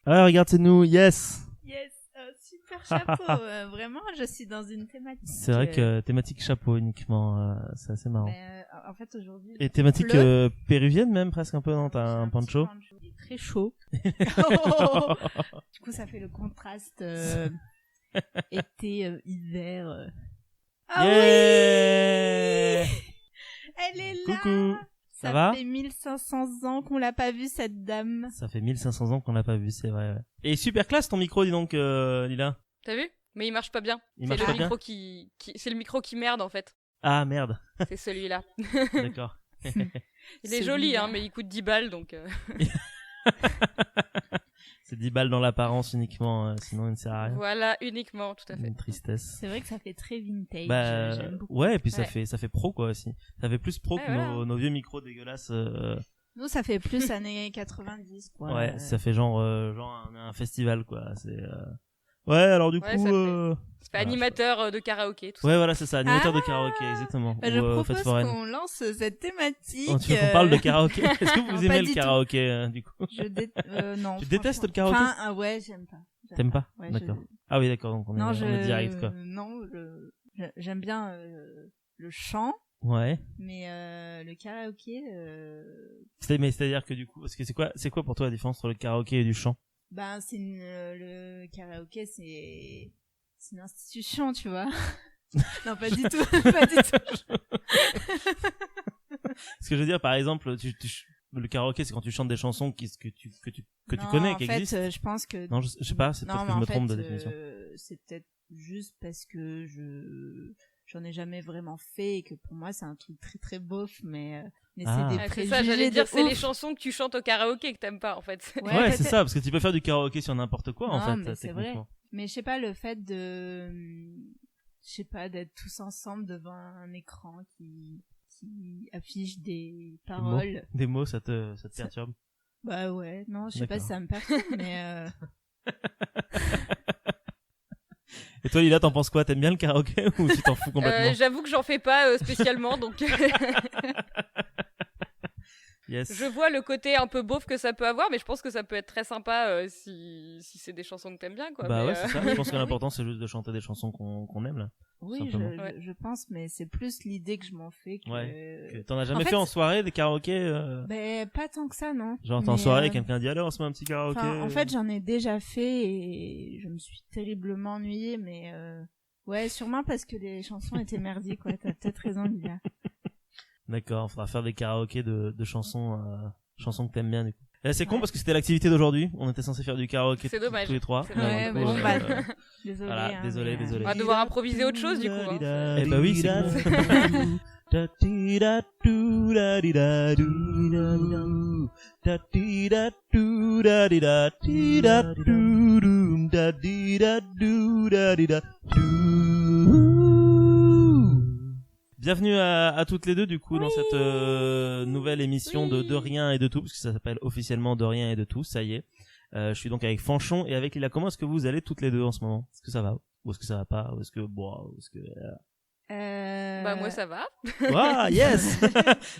Ah, regarde, c'est nous, yes. Yes, super chapeau. Vraiment, je suis dans une thématique. C'est vrai que thématique chapeau uniquement, c'est assez marrant. Mais, en fait, aujourd'hui. Et thématique péruvienne même presque un peu, non? T'as un poncho? Il est très chaud. Du coup, ça fait le contraste été, hiver. Ah yeah oui. Elle est là. Coucou. Ça va? Ça fait 1500 ans qu'on l'a pas vue, cette dame. Ça fait 1500 ans qu'on l'a pas vu, c'est vrai. Ouais. Et super classe ton micro, dis donc, Lila. T'as vu? Mais il marche pas bien. Il marche pas bien. C'est le micro qui merde en fait. Ah merde. C'est celui-là. D'accord. Il est joli, hein, mais il coûte 10 balles donc. C'est 10 balles dans l'apparence uniquement, sinon il ne sert à rien. Voilà, uniquement, tout à fait. Une tristesse. C'est vrai que ça fait très vintage. Bah, j'aime beaucoup. ouais, et puis ça fait pro quoi aussi. Ça fait plus pro que voilà. nos vieux micros dégueulasses. Nous, ça fait plus années 90, quoi. Ouais, ça fait genre un festival quoi. C'est ouais, alors du coup ça fait animateur de karaoké, tout ça. Ouais, voilà, c'est ça, animateur de karaoké, exactement. Bah, je propose fête foraine. qu'on lance cette thématique. Oh, tu veux qu'on parle de karaoké? Est-ce que vous Non, aimez pas le du karaoké du coup? Non. Tu détestes le karaoké? Enfin, ouais, j'aime pas. T'aimes pas? Ouais, d'accord. Ah oui, d'accord, donc on est direct quoi. Non, j'aime bien le chant. Ouais. Mais le karaoké. C'est-à-dire que du coup, parce que c'est quoi pour toi la différence entre le karaoké et du chant? Ben, le karaoké, c'est une institution, tu vois. Non, pas du tout, pas du tout. Ce que je veux dire, par exemple, le karaoké, c'est quand tu chantes des chansons que tu connais, qui existent. En fait, je pense que. Non, je sais pas, c'est peut-être que je me trompe de définition. C'est peut-être juste parce que j'en ai jamais vraiment fait et que pour moi c'est un truc très très beauf, mais c'est des préjugés. C'est ça, j'allais dire, c'est les chansons que tu chantes au karaoké que t'aimes pas en fait. Ouais, c'est ça, parce que tu peux faire du karaoké sur n'importe quoi en fait. Mais c'est vrai. Mais je sais pas, le fait d'être tous ensemble devant un écran qui affiche des paroles. Des mots, ça te perturbe? Bah ouais, non, je sais pas si ça me perturbe, mais Et toi, Lila, t'en penses quoi? T'aimes bien le karaoké ou tu t'en fous complètement? J'avoue que j'en fais pas spécialement, donc. Yes. Je vois le côté un peu beauf que ça peut avoir, mais je pense que ça peut être très sympa si c'est des chansons que t'aimes bien, quoi. Bah ouais, c'est ça. Je pense que l'important c'est juste de chanter des chansons qu'on aime là. Oui, je pense, mais c'est plus l'idée que je m'en fais que. Ouais. Que t'en as jamais fait en soirée des karaokés? Ben pas tant que ça, non. Genre t'es en soirée, quelqu'un dit alors on se met un petit karaoké. En fait, j'en ai déjà fait et je me suis terriblement ennuyée, mais ouais, sûrement parce que les chansons étaient merdiques, quoi. T'as peut-être raison, Lila. D'accord, faudra faire des karaokés de chansons que t'aimes bien du coup. C'est con parce que c'était l'activité d'aujourd'hui. On était censé faire du karaoké tous les trois. Ouais, désolé. Voilà, hein, désolé. On va devoir improviser autre chose du coup. Hein. Eh bah oui, c'est bon. Bienvenue à toutes les deux du coup dans cette nouvelle émission de rien et de tout, parce que ça s'appelle officiellement de rien et de tout, ça y est. Je suis donc avec Fanchon et avec Lila. Comment est-ce que vous allez toutes les deux en ce moment? Est-ce que ça va? Ou est-ce que ça va pas? Ou est-ce que Bah moi ça va. Ah yes.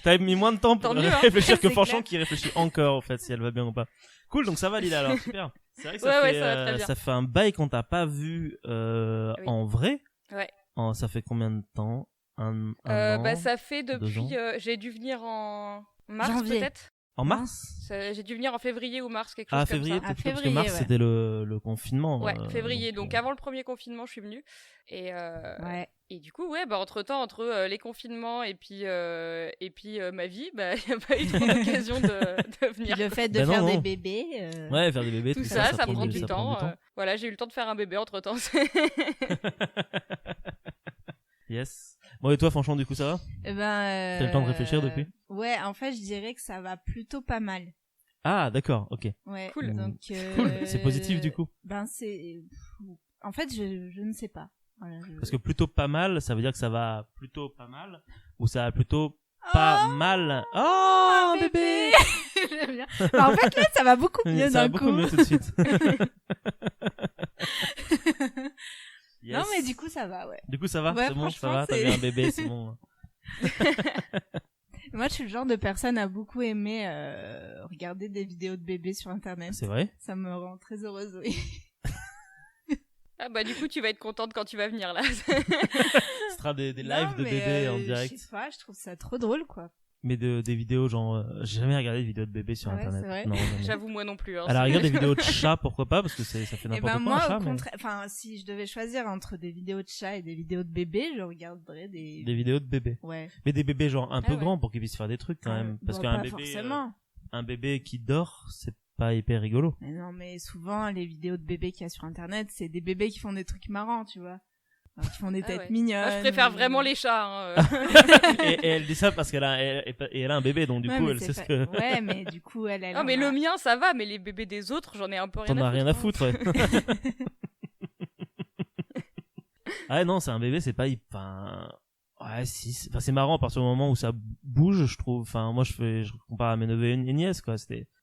T'avais mis moins de temps pour réfléchir que Fanchon qui réfléchit encore en fait si elle va bien ou pas. Cool, donc ça va Lila alors, super. C'est vrai que ça fait un bail qu'on t'a pas vu en vrai. Ouais. Ça fait combien de temps? Un an, bah ça fait depuis j'ai dû venir en mars peut-être. En mars? J'ai dû venir en février ou mars, quelque chose comme février, ça. Parce que mars c'était le confinement. Ouais, février. Donc avant le premier confinement, je suis venue. Et du coup, ouais, bah entre les confinements et puis ma vie, bah il y a pas eu trop d'occasion de venir. Le fait de faire des bébés. Ouais, faire des bébés, tout ça prend du temps. Voilà, j'ai eu le temps de faire un bébé entre-temps. Yes. Bon, et toi, franchement, du coup, ça va? T'as le temps de réfléchir depuis? Ouais, en fait, je dirais que ça va plutôt pas mal. Ah, d'accord, ok. Ouais, cool. Donc, cool. C'est positif, du coup? En fait, je ne sais pas. Voilà, Parce que plutôt pas mal, ça veut dire que ça va plutôt pas mal, ou ça va plutôt pas mal. Oh, bébé! J'aime bien. Bah, en fait, là, ça va beaucoup mieux d'un coup. Ça va beaucoup mieux tout de suite. Yes. Non, mais du coup, ça va, ouais. Du coup, ça va? Ouais, c'est bon, ça va? T'as eu un bébé, c'est bon. Moi, je suis le genre de personne à beaucoup aimer regarder des vidéos de bébés sur Internet. C'est vrai ? Ça me rend très heureuse, oui. Ah bah du coup, tu vas être contente quand tu vas venir là. Ce sera des lives de bébés en direct. Je sais pas, je trouve ça trop drôle, quoi. Mais des vidéos genre... j'ai jamais regardé de vidéos de bébés sur Internet. C'est vrai. Non, jamais. J'avoue, moi non plus. Hein. À la rigueur, des vidéos de chats, pourquoi pas, parce que ça fait n'importe quoi moi, un chat. au contraire, enfin, si je devais choisir entre des vidéos de chats et des vidéos de bébés, je regarderais des vidéos de bébés. Ouais. Mais des bébés genre un peu ouais. grands pour qu'ils puissent faire des trucs quand même. Parce Bon, qu'un pas bébé... forcément. Un bébé qui dort, c'est pas hyper rigolo. Mais non, mais souvent, les vidéos de bébés qu'il y a sur Internet, c'est des bébés qui font des trucs marrants, tu vois. Alors, qui font des têtes mignonnes. Moi, je préfère vraiment les chats. Hein. et elle dit ça parce qu'elle a un bébé, donc du coup, elle sait ce que... Ouais, mais du coup, elle Non, mais le mien, ça va, mais les bébés des autres, j'en ai un peu rien à foutre. T'en as rien à foutre, ouais. Ah non, c'est un bébé, c'est pas... Enfin... Ouais, si... Enfin, c'est marrant à partir du moment où ça bouge, je trouve. Enfin, moi, je compare à mes neveux et nièces, quoi.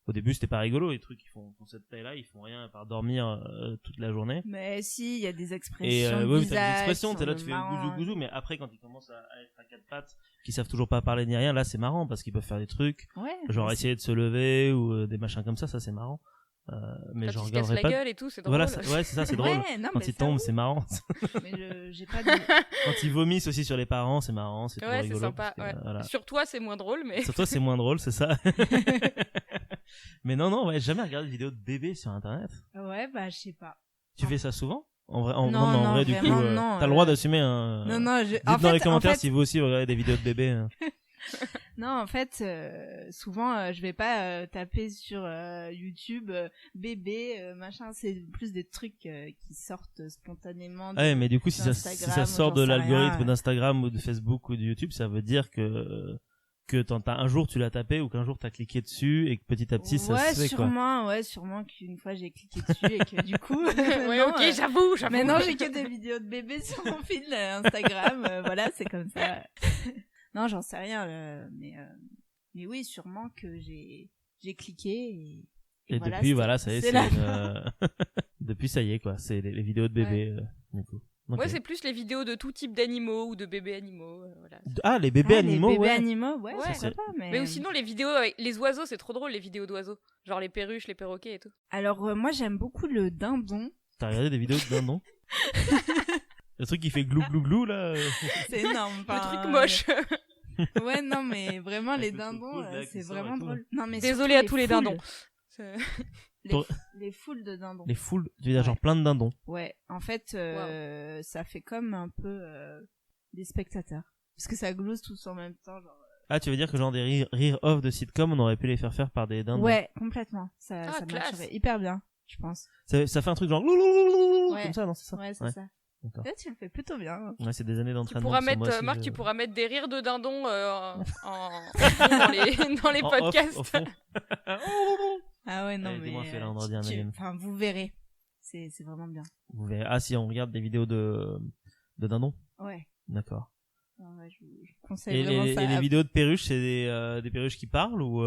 Au début, c'était pas rigolo, les trucs qui font cette taille-là, ils font rien à part dormir toute la journée. Mais si, il y a des expressions et oui, t'as des expressions, t'es là, tu fais gouzou, mais après, quand ils commencent à être à quatre pattes, qui savent toujours pas parler ni rien, là, c'est marrant, parce qu'ils peuvent faire des trucs, genre essayer de se lever, ou des machins comme ça c'est marrant. Mais quand je ils se cassent la gueule et tout, c'est drôle. Voilà, ouais, c'est ça, c'est drôle. Quand ils tombent, c'est marrant. Mais j'ai pas de... Quand ils vomissent aussi sur les parents, c'est marrant, c'est trop rigolo. C'est sympa, que, voilà. Sur toi, c'est moins drôle, mais... Sur toi, c'est moins drôle, c'est ça. Mais non, ouais, jamais regardé de vidéos de bébés sur Internet. Ouais, bah, je sais pas. Tu fais ça souvent? En vrai, non, du coup, t'as le droit d'assumer un... Non, dites dans les commentaires si vous aussi vous regardez des vidéos de bébés. Non, en fait, souvent, je vais pas taper sur YouTube bébé, machin. C'est plus des trucs qui sortent spontanément. Ouais, mais du coup, si ça sort de l'algorithme d'Instagram ou de Facebook ou de YouTube, ça veut dire que un jour tu l'as tapé ou qu'un jour t'as cliqué dessus et que petit à petit ça se fait, quoi. Ouais, sûrement qu'une fois j'ai cliqué dessus et que du coup. Ouais, ok, j'avoue. Maintenant, j'ai que des vidéos de bébés sur mon fil Instagram. Voilà, c'est comme ça. Non, j'en sais rien, mais oui, sûrement que j'ai cliqué et voilà, depuis voilà, ça y est, depuis ça y est quoi, c'est les vidéos de bébés du coup. Okay. Ouais, c'est plus les vidéos de tout type d'animaux ou de bébés animaux, voilà. Ah, les bébés animaux, les bébés animaux, ouais, pourquoi pas, mais sinon les vidéos avec les oiseaux, c'est trop drôle, les vidéos d'oiseaux, genre les perruches, les perroquets et tout. Alors moi j'aime beaucoup le dindon. T'as regardé des vidéos de dindon? Le truc qui fait glou glou glou là. C'est énorme. Le truc moche. Ouais, non, mais vraiment les dindons, c'est vraiment drôle. Non, mais désolé à tous les dindons. Les foules de dindons. Les foules, tu veux dire genre plein de dindons. Ouais, en fait, ça fait comme un peu des spectateurs, parce que ça glousse tous en même temps, genre. Ah, tu veux dire que genre des rire off de sitcom, on aurait pu les faire par des dindons. Ouais, complètement. Ça marcherait hyper bien, je pense. Ça fait un truc genre comme ça, non, c'est ça. Ouais, c'est ça. D'accord. Là, tu le fais plutôt bien. Ouais, c'est des années d'entraînement. Tu pourras mettre, Marc, tu pourras mettre des rires de dindon dans les podcasts. Au fond. Ah ouais, non, mais enfin, vous verrez. C'est vraiment bien. Vous verrez. Ah, si on regarde des vidéos de dindons. Ouais. D'accord. Ouais, je conseille vraiment ça. Et les vidéos de perruches, c'est des perruches qui parlent ou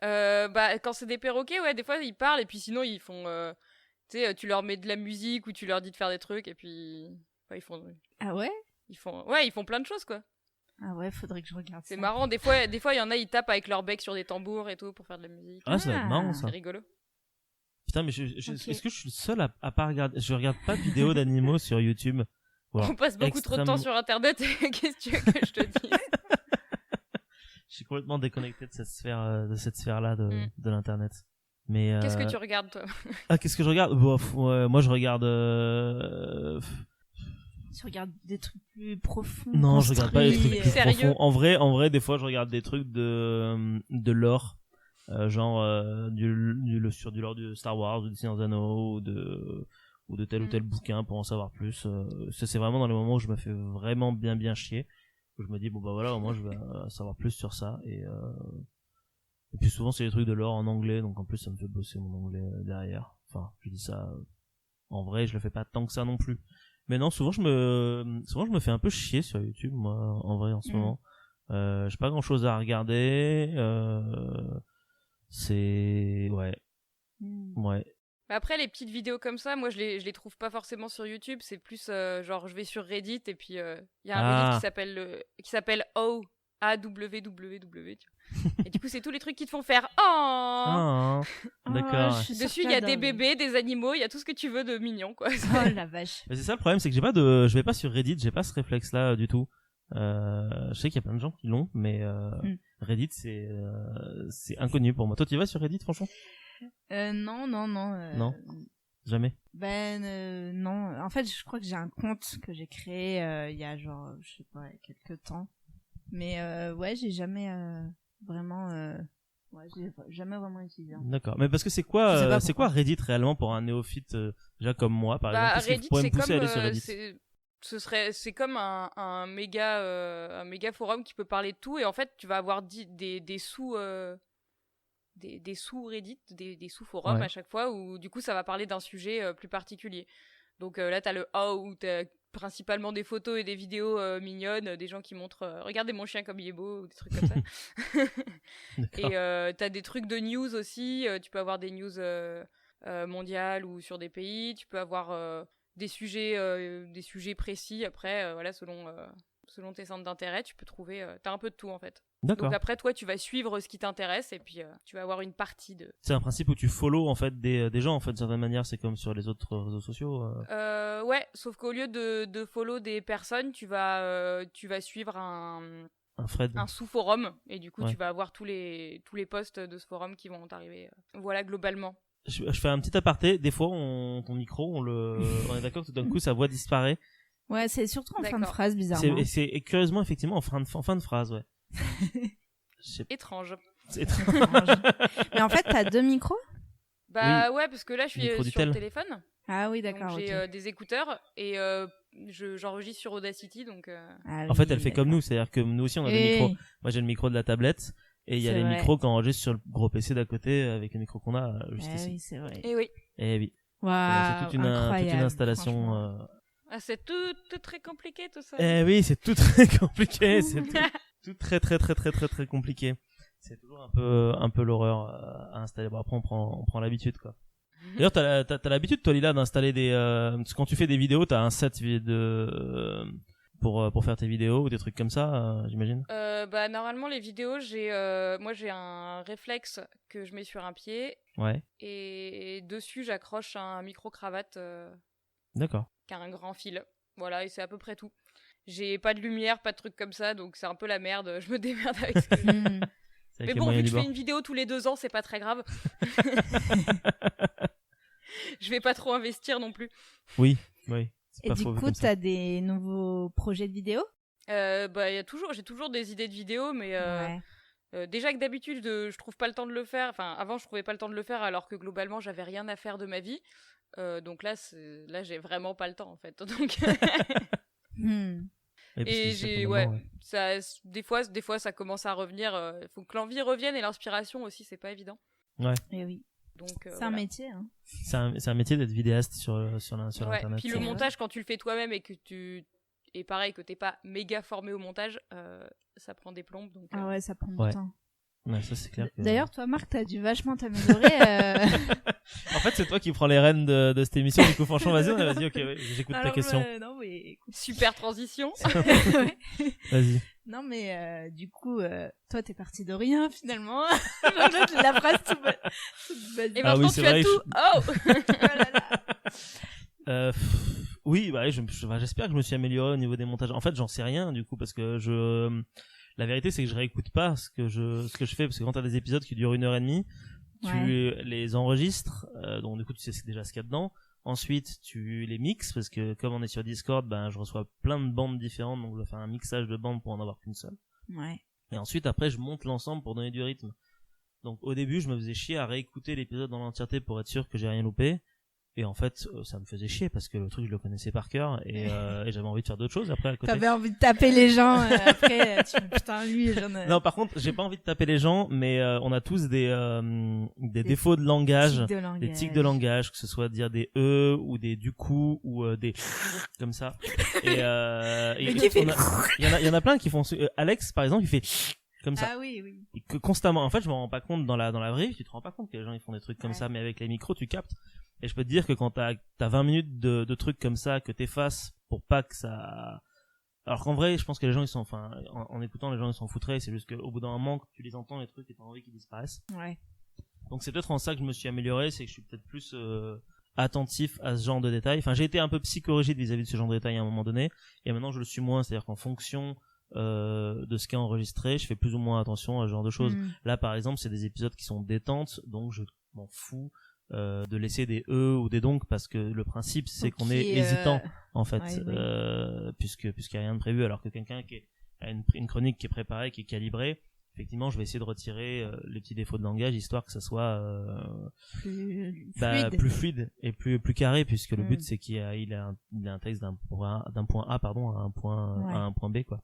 bah quand c'est des perroquets, ouais, des fois ils parlent et puis sinon ils font tu sais, tu leur mets de la musique ou tu leur dis de faire des trucs et puis ils font. Ah ouais? Ils font plein de choses quoi. Ah ouais, faudrait que je regarde ça. C'est marrant, des fois il y en a, ils tapent avec leur bec sur des tambours et tout pour faire de la musique. Ah, ça va être marrant ça. C'est rigolo. Putain, mais est-ce que je suis le seul à pas regarder? Je regarde pas de vidéos d'animaux sur YouTube. Voilà. On passe beaucoup trop de temps sur Internet. Qu'est-ce que tu veux que je te dise? Je suis complètement déconnecté de cette sphère-là de l'internet. Mais qu'est-ce que tu regardes toi? Ah, qu'est-ce que je regarde? Moi je regarde. Tu regardes des trucs plus profonds. Non, je regarde pas les trucs plus sérieux. profonds. En vrai, des fois je regarde des trucs de lore, genre sur du lore de Star Wars, du Seigneur des Anneaux, ou de tel ou tel bouquin pour en savoir plus. Ça, c'est vraiment dans les moments où je me fais vraiment bien chier, où je me dis bon bah voilà, au moins je vais savoir plus sur ça. Et puis souvent c'est des trucs de lore en anglais, donc en plus ça me fait bosser mon anglais derrière. Enfin, je dis ça en vrai, je le fais pas tant que ça non plus. Mais non, souvent je me fais un peu chier sur YouTube, moi, en vrai, en ce moment. J'ai pas grand chose à regarder. C'est ouais. Après les petites vidéos comme ça, moi je les trouve pas forcément sur YouTube, c'est plus genre je vais sur Reddit et puis il y a un Reddit qui s'appelle AWWW. Et du coup, c'est tous les trucs qui te font faire oh, d'accord. Dessus, il y a des bébés, des animaux, il y a tout ce que tu veux de mignon, quoi. Oh la vache. Mais c'est ça le problème, c'est que je vais pas sur Reddit, j'ai pas ce réflexe-là du tout. Je sais qu'il y a plein de gens qui l'ont, mais Reddit c'est inconnu pour moi. Toi, tu y vas sur Reddit, franchement? Non. Non, jamais. Non. En fait, je crois que j'ai un compte que j'ai créé il y a genre, je sais pas, quelques temps. Mais ouais, j'ai jamais vraiment. Ouais, j'ai jamais vraiment utilisé. D'accord. Mais parce que c'est quoi Reddit réellement pour un néophyte déjà comme moi, par exemple? Qu'est-ce qui pourrait me pousser à aller sur Reddit? C'est comme un méga forum qui peut parler de tout, et en fait tu vas avoir des sous des sous Reddit, des sous forums à chaque fois, où du coup ça va parler d'un sujet plus particulier. Donc là t'as le où t'as principalement des photos et des vidéos mignonnes, des gens qui montrent regardez mon chien comme il est beau, ou des trucs comme ça. Et t'as des trucs de news aussi, tu peux avoir des news mondiales ou sur des pays, tu peux avoir des sujets précis. Après voilà, selon tes centres d'intérêt, tu peux trouver t'as un peu de tout en fait. D'accord. Donc après toi tu vas suivre ce qui t'intéresse, et puis tu vas avoir une partie de... C'est un principe où tu follow en fait des gens en fait, d'une certaine manière. C'est comme sur les autres réseaux sociaux. Ouais, sauf qu'au lieu de follow des personnes, tu vas suivre un sous-forum, et du coup tu vas avoir tous les posts de ce forum qui vont t'arriver. Voilà, globalement. Je fais un petit aparté. Des fois, ton micro, on est d'accord que tout d'un coup, sa voix disparaît. Ouais, c'est surtout en fin de phrase, bizarrement. Et curieusement, effectivement, en fin de phrase, ouais. Étrange. C'est étrange. Mais en fait, t'as 2 micros? Bah ouais, parce que là, je suis sur le téléphone. Ah oui, d'accord. Donc j'ai des écouteurs, et j'enregistre sur Audacity, donc... En fait, elle fait comme nous, c'est-à-dire que nous aussi, on a des micros. Moi, j'ai le micro de la tablette. Et il y a les micros qu'on enregistre sur le gros PC d'à côté avec le micro qu'on a juste ici. Oui, c'est vrai. Et oui. Et oui. Wow, c'est toute une installation. C'est tout très compliqué tout ça. Eh oui, c'est tout très compliqué. C'est tout très très compliqué. C'est toujours un peu l'horreur à installer. Bon, après, on prend l'habitude, quoi. D'ailleurs, t'as l'habitude, toi, Lila, d'installer quand tu fais des vidéos, t'as un set pour faire tes vidéos ou des trucs comme ça, j'imagine. Bah normalement les vidéos, moi j'ai un réflexe que je mets sur un pied. Ouais. Et dessus j'accroche un micro cravate. D'accord. Qui a un grand fil. Voilà, et c'est à peu près tout. J'ai pas de lumière, pas de trucs comme ça, donc c'est un peu la merde. Je me démerde avec ce que j'ai. Mais bon, vu que je fais une vidéo tous les 2 ans, c'est pas très grave. Je vais pas trop investir non plus. Oui. Et du coup, t'as des nouveaux projets de vidéos? J'ai toujours des idées de vidéos, mais déjà que d'habitude, je trouve pas le temps de le faire. Enfin, avant, je trouvais pas le temps de le faire, alors que globalement, j'avais rien à faire de ma vie. Donc là, j'ai vraiment pas le temps, en fait. Donc... Et des fois, ça commence à revenir. Il faut que l'envie revienne, et l'inspiration aussi, c'est pas évident. Ouais. Et oui. Donc, c'est un métier, hein. C'est un métier d'être vidéaste sur internet. Puis le montage, quand tu le fais toi-même et pareil que t'es pas méga formé au montage, ça prend des plombes. Donc, Ah ouais, ça prend du temps. Ouais, ça c'est clair. D'ailleurs, toi, Marc, t'as dû vachement t'améliorer. En fait, c'est toi qui prends les rênes de cette émission. Du coup, franchement, vas-y, ok, j'écoute ta question. Non, mais écoute. Super transition. Ouais. Vas-y. Non, mais du coup, toi, t'es parti de rien finalement. La phrase toute basique. Et maintenant, tu as tout. Oh. Oui, bah, j'espère que je me suis amélioré au niveau des montages. En fait, j'en sais rien du coup, parce que la vérité, c'est que je réécoute pas ce que je fais, parce que quand t'as des épisodes qui durent 1h30, tu les enregistres, donc du coup tu sais déjà ce qu'il y a dedans. Ensuite tu les mixes, parce que comme on est sur Discord, je reçois plein de bandes différentes, donc je dois faire un mixage de bandes pour en avoir qu'une seule. Ouais. Et ensuite après je monte l'ensemble pour donner du rythme. Donc au début je me faisais chier à réécouter l'épisode dans l'entièreté pour être sûr que j'ai rien loupé. Et en fait, ça me faisait chier parce que le truc, je le connaissais par cœur, et j'avais envie de faire d'autres choses après à côté. T'avais envie de taper les gens, après, tu fais putain, lui, Non, par contre, j'ai pas envie de taper les gens, mais on a tous des défauts de langage, des tics de langage, que ce soit dire des ou des du coup, ou des comme ça. Et il y en a plein qui font Alex, par exemple, il fait comme ça. Ah oui. Et que constamment, en fait, je m'en rends pas compte dans la vraie vie, tu te rends pas compte que les gens ils font des trucs comme ça, mais avec les micros, tu captes. Et je peux te dire que quand t'as 20 minutes de trucs comme ça que t'effaces pour pas que ça alors qu'en vrai, je pense que les gens ils sont, enfin, en écoutant les gens ils s'en foutraient. C'est juste qu'au bout d'un moment, tu les entends les trucs et t'as envie qu'ils disparaissent. Ouais. Donc c'est peut-être en ça que je me suis amélioré, c'est que je suis peut-être plus attentif à ce genre de détails. Enfin, j'ai été un peu psychorigide vis-à-vis de ce genre de détails à un moment donné, et maintenant je le suis moins. C'est-à-dire qu'en fonction de ce qui est enregistré, je fais plus ou moins attention à ce genre de choses. Là, par exemple, c'est des épisodes qui sont détentes, donc je m'en fous de laisser des ou des donc, parce que le principe c'est qu'on est hésitant en fait, puisqu'il y a rien de prévu, alors que quelqu'un qui a une chronique qui est préparée, qui est calibrée, effectivement je vais essayer de retirer les petits défauts de langage histoire que ça soit plus fluide et plus carré, puisque le but c'est qu'il a un texte d'un point A à un point B, quoi.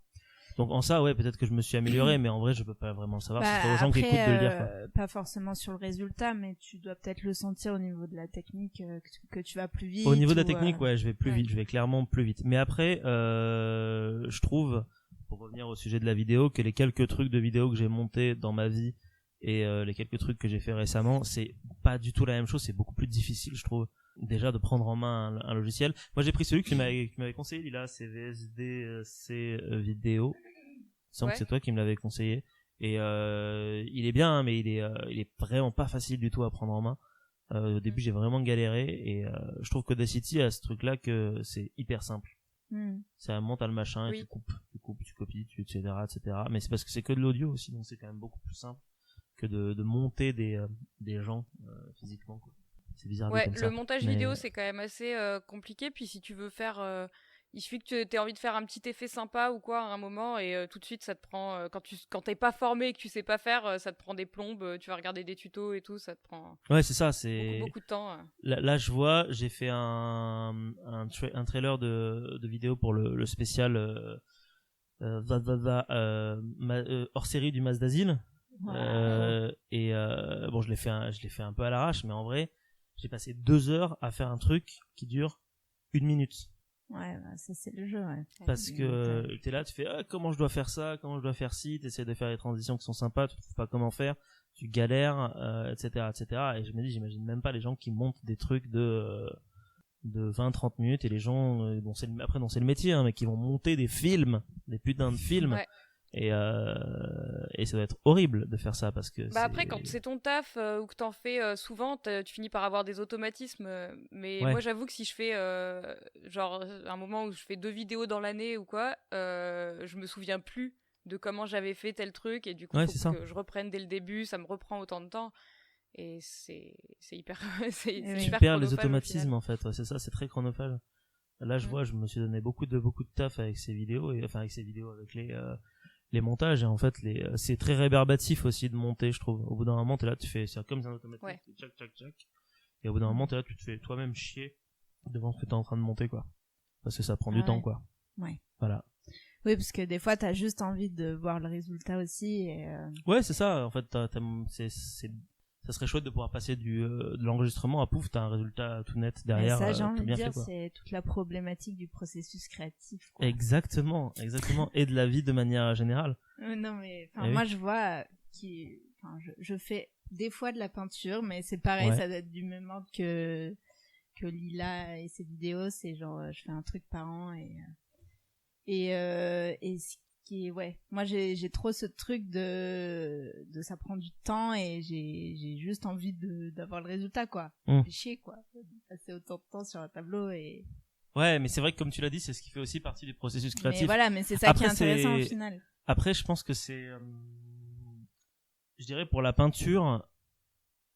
Donc en ça, ouais, peut-être que je me suis amélioré, mais en vrai, je peux pas vraiment le savoir. C'est aux gens qui écoutent de le dire, quoi. Pas forcément sur le résultat, mais tu dois peut-être le sentir au niveau de la technique, que tu vas plus vite. Au niveau de la technique, ouais, je vais plus vite, je vais clairement plus vite. Mais après, je trouve, pour revenir au sujet de la vidéo, que les quelques trucs de vidéo que j'ai montés dans ma vie et les quelques trucs que j'ai fait récemment, c'est pas du tout la même chose. C'est beaucoup plus difficile, je trouve. Déjà de prendre en main un logiciel. Moi j'ai pris celui qui m'avait conseillé, Lila, c'est VSDC Vidéo. Il semble que c'est toi qui me l'avais conseillé. Et il est bien, hein, mais il est vraiment pas facile du tout à prendre en main. Au début j'ai vraiment galéré, et je trouve qu'Audacity a ce truc là que c'est hyper simple. Ça monte à le machin, et tu coupes, tu copies, etc. Mais c'est parce que c'est que de l'audio aussi, donc c'est quand même beaucoup plus simple que de monter des gens physiquement, quoi. C'est bizarre. Ouais, comme ça. Le montage vidéo c'est quand même assez compliqué, puis si tu veux faire il suffit que tu aies envie de faire un petit effet sympa ou quoi à un moment, et tout de suite ça te prend quand t'es pas formé et que tu sais pas faire, ça te prend des plombes, tu vas regarder des tutos et tout, ça te prend c'est ça, c'est beaucoup de temps. Là je vois, j'ai fait un trailer de vidéo pour le spécial hors série du Mas d'Asile. Et bon, je l'ai fait un peu à l'arrache, mais en vrai j'ai passé 2 heures à faire un truc qui dure 1 minute. Ouais, bah, ça c'est le jeu, ouais. Parce que t'es là, tu fais comment je dois faire ça, comment je dois faire ci, t'essaies de faire les transitions qui sont sympas, tu trouves pas comment faire, tu galères, etc. Et je me dis, j'imagine même pas les gens qui montent des trucs de 20-30 minutes, et les gens dont c'est le métier, hein, mais qui vont monter des films, des putains de films. Ouais. Et ça doit être horrible de faire ça, parce que après quand c'est ton taf ou que t'en fais souvent, tu finis par avoir des automatismes, mais moi j'avoue que si je fais genre un moment où je fais 2 vidéos dans l'année ou quoi, je me souviens plus de comment j'avais fait tel truc, et du coup faut que je reprenne dès le début, ça me reprend autant de temps, et c'est hyper tu perds les automatismes en fait, c'est ça, c'est très chronophage. Là je vois, je me suis donné beaucoup de taf avec ces vidéos, avec les montages, et en fait c'est très rébarbatif aussi de monter, je trouve. Au bout d'un moment t'es là, tu fais c'est comme un automatique, tchac, et au bout d'un moment t'es là, tu te fais toi-même chier devant ce que t'es en train de monter, quoi, parce que ça prend du temps, quoi. Voilà. Oui, parce que des fois t'as juste envie de voir le résultat aussi, et ouais, c'est ça, en fait ça serait chouette de pouvoir passer de l'enregistrement à pouf, t'as un résultat tout net derrière. Ça, j'ai envie de dire, fait, c'est toute la problématique du processus créatif, quoi. Exactement, et de la vie de manière générale. Non, mais moi je vois je fais des fois de la peinture, mais c'est pareil, ça doit être du même ordre que Lila et ses vidéos, c'est genre je fais un truc par an, et ce qui est, moi j'ai trop ce truc de ça prend du temps, et j'ai juste envie d'avoir le résultat, quoi. Ça fait chier, quoi, de passer autant de temps sur un tableau. Et ouais, mais c'est vrai que comme tu l'as dit, c'est ce qui fait aussi partie du processus créatif. Mais voilà, mais c'est ça qui est intéressant au final. Après je pense que c'est je dirais pour la peinture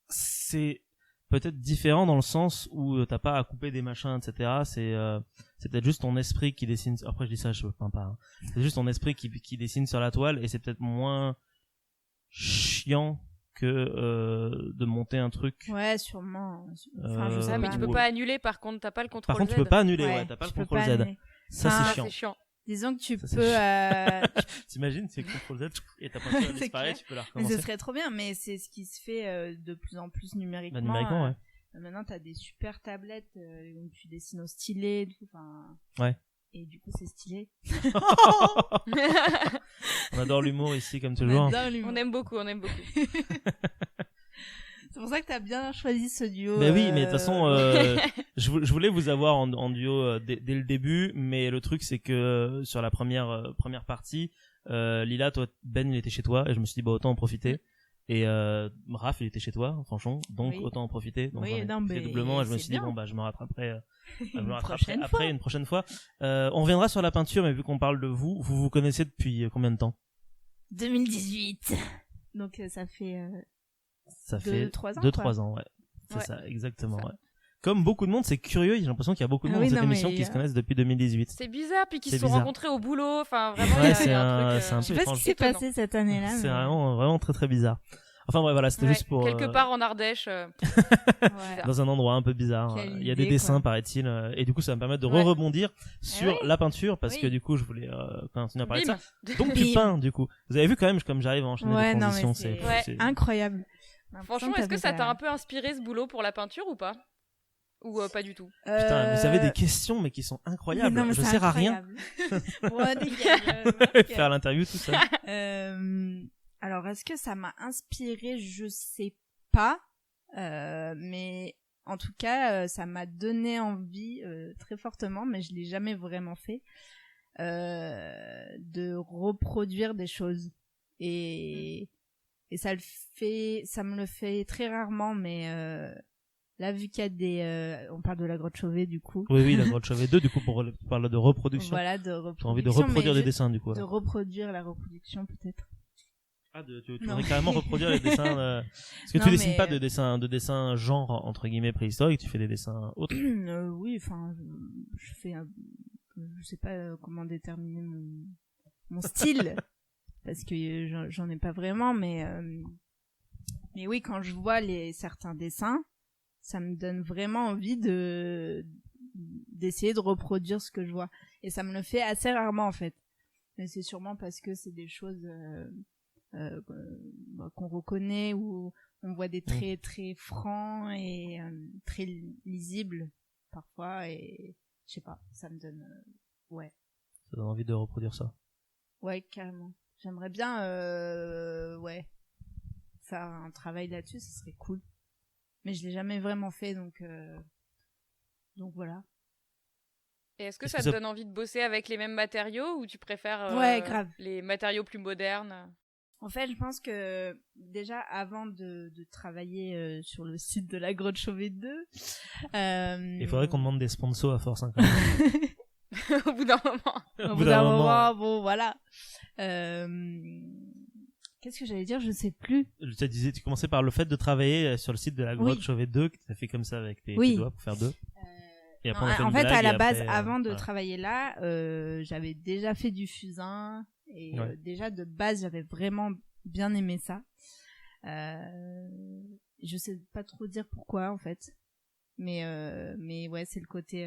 c'est peut-être différent dans le sens où t'as pas à couper des machins, etc. C'est peut-être juste ton esprit qui dessine. Après je dis ça, je peins pas, hein. C'est juste ton esprit qui dessine sur la toile, et c'est peut-être moins chiant que de monter un truc. Ouais, sûrement. Je sais, mais tu peux pas annuler, par contre t'as pas le contrôle Z. Par contre tu peux pas annuler, t'as pas le contrôle Z. Ça c'est chiant. Disons que tu peux... T'imagines, c'est CTRL Z et ta peinture disparaît, tu peux la recommencer. Mais ce serait trop bien, mais c'est ce qui se fait de plus en plus numériquement. Numériquement, ouais. Maintenant, t'as des super tablettes où tu dessines au stylet, tout, ouais. Et du coup, c'est stylé. On adore l'humour ici, comme toujours. On aime beaucoup. C'est pour ça que t'as bien choisi ce duo. Mais oui, mais de toute façon, Je voulais vous avoir en duo dès le début, mais le truc c'est que sur la première partie, Lila, toi, Ben, il était chez toi, et je me suis dit, bah autant en profiter. Et Raph, il était chez toi, franchement, donc autant en profiter. Donc j'en ai fait doublement, et je me suis dit, bon bah je me rattraperai, une prochaine fois. On reviendra sur la peinture, mais vu qu'on parle de vous connaissez depuis combien de temps? 2018. Donc ça fait 2-3 ans. 2-3 ans, ouais. C'est ça, exactement, ouais. Comme beaucoup de monde, c'est curieux, j'ai l'impression qu'il y a beaucoup de monde dans cette émission qui se connaissent depuis 2018. C'est bizarre, puis qui se sont rencontrés au boulot, enfin vraiment, ouais, il y a un truc... Je sais pas ce qui s'est passé cette année-là. C'est vraiment très très bizarre. Enfin bref, voilà, c'était juste pour... Quelque part en Ardèche. Dans un endroit un peu bizarre. Il y a des dessins, paraît-il, et du coup ça va me permettre de rebondir sur la peinture, parce que du coup je voulais continuer à parler de ça. Donc tu peins, du coup. Vous avez vu quand même comme j'arrive à enchaîner les transitions, c'est incroyable. Franchement, est-ce que ça t'a un peu inspiré ce boulot pour la peinture ou pas? Ou pas du tout? Putain, vous avez des questions mais qui sont incroyables. Non, je sers à rien. Faire l'interview tout ça. Alors, est-ce que ça m'a inspiré? Je sais pas. Mais en tout cas, ça m'a donné envie très fortement, mais je l'ai jamais vraiment fait, de reproduire des choses. Et ça me le fait très rarement, mais là, vu qu'il y a on parle de la grotte Chauvet, du coup. Oui, la grotte Chauvet 2, du coup, pour parler de reproduction. Voilà, de reproduction. T'as envie de reproduire des dessins, du coup. De reproduire la reproduction, peut-être. Ah, tu voudrais carrément reproduire les dessins, parce que tu dessines pas de dessins genre, entre guillemets, préhistoriques, tu fais des dessins autres. Oui, enfin, je fais je sais pas comment déterminer mon style, parce que j'en ai pas vraiment, mais oui, quand je vois certains dessins, ça me donne vraiment envie d'essayer de reproduire ce que je vois. Et ça me le fait assez rarement, en fait. Mais c'est sûrement parce que c'est des choses qu'on reconnaît, où on voit des traits très francs et très lisibles, parfois, et je sais pas, ça me donne... Ça donne envie de reproduire ça. Ouais, carrément. J'aimerais bien, faire un travail là-dessus, ce serait cool. Mais je l'ai jamais vraiment fait, donc voilà. Et est-ce que ça te donne envie de bosser avec les mêmes matériaux, ou tu préfères grave. les matériaux plus modernes? En fait, je pense que déjà avant de travailler sur le site de la grotte Chauvet 2, il faudrait qu'on demande des sponsors à force, hein, quand même. Au bout d'un moment. Au bout d'un moment, bon, voilà. Qu'est-ce que j'allais dire? Je sais plus. Je te disais, tu commençais par le fait de travailler sur le site de la grotte Chauvet 2, que tu as fait comme ça avec tes doigts pour faire 2. Et après, en fait, à la base, avant de travailler là, j'avais déjà fait du fusain, et déjà de base, j'avais vraiment bien aimé ça. Je sais pas trop dire pourquoi, en fait, mais ouais, c'est le côté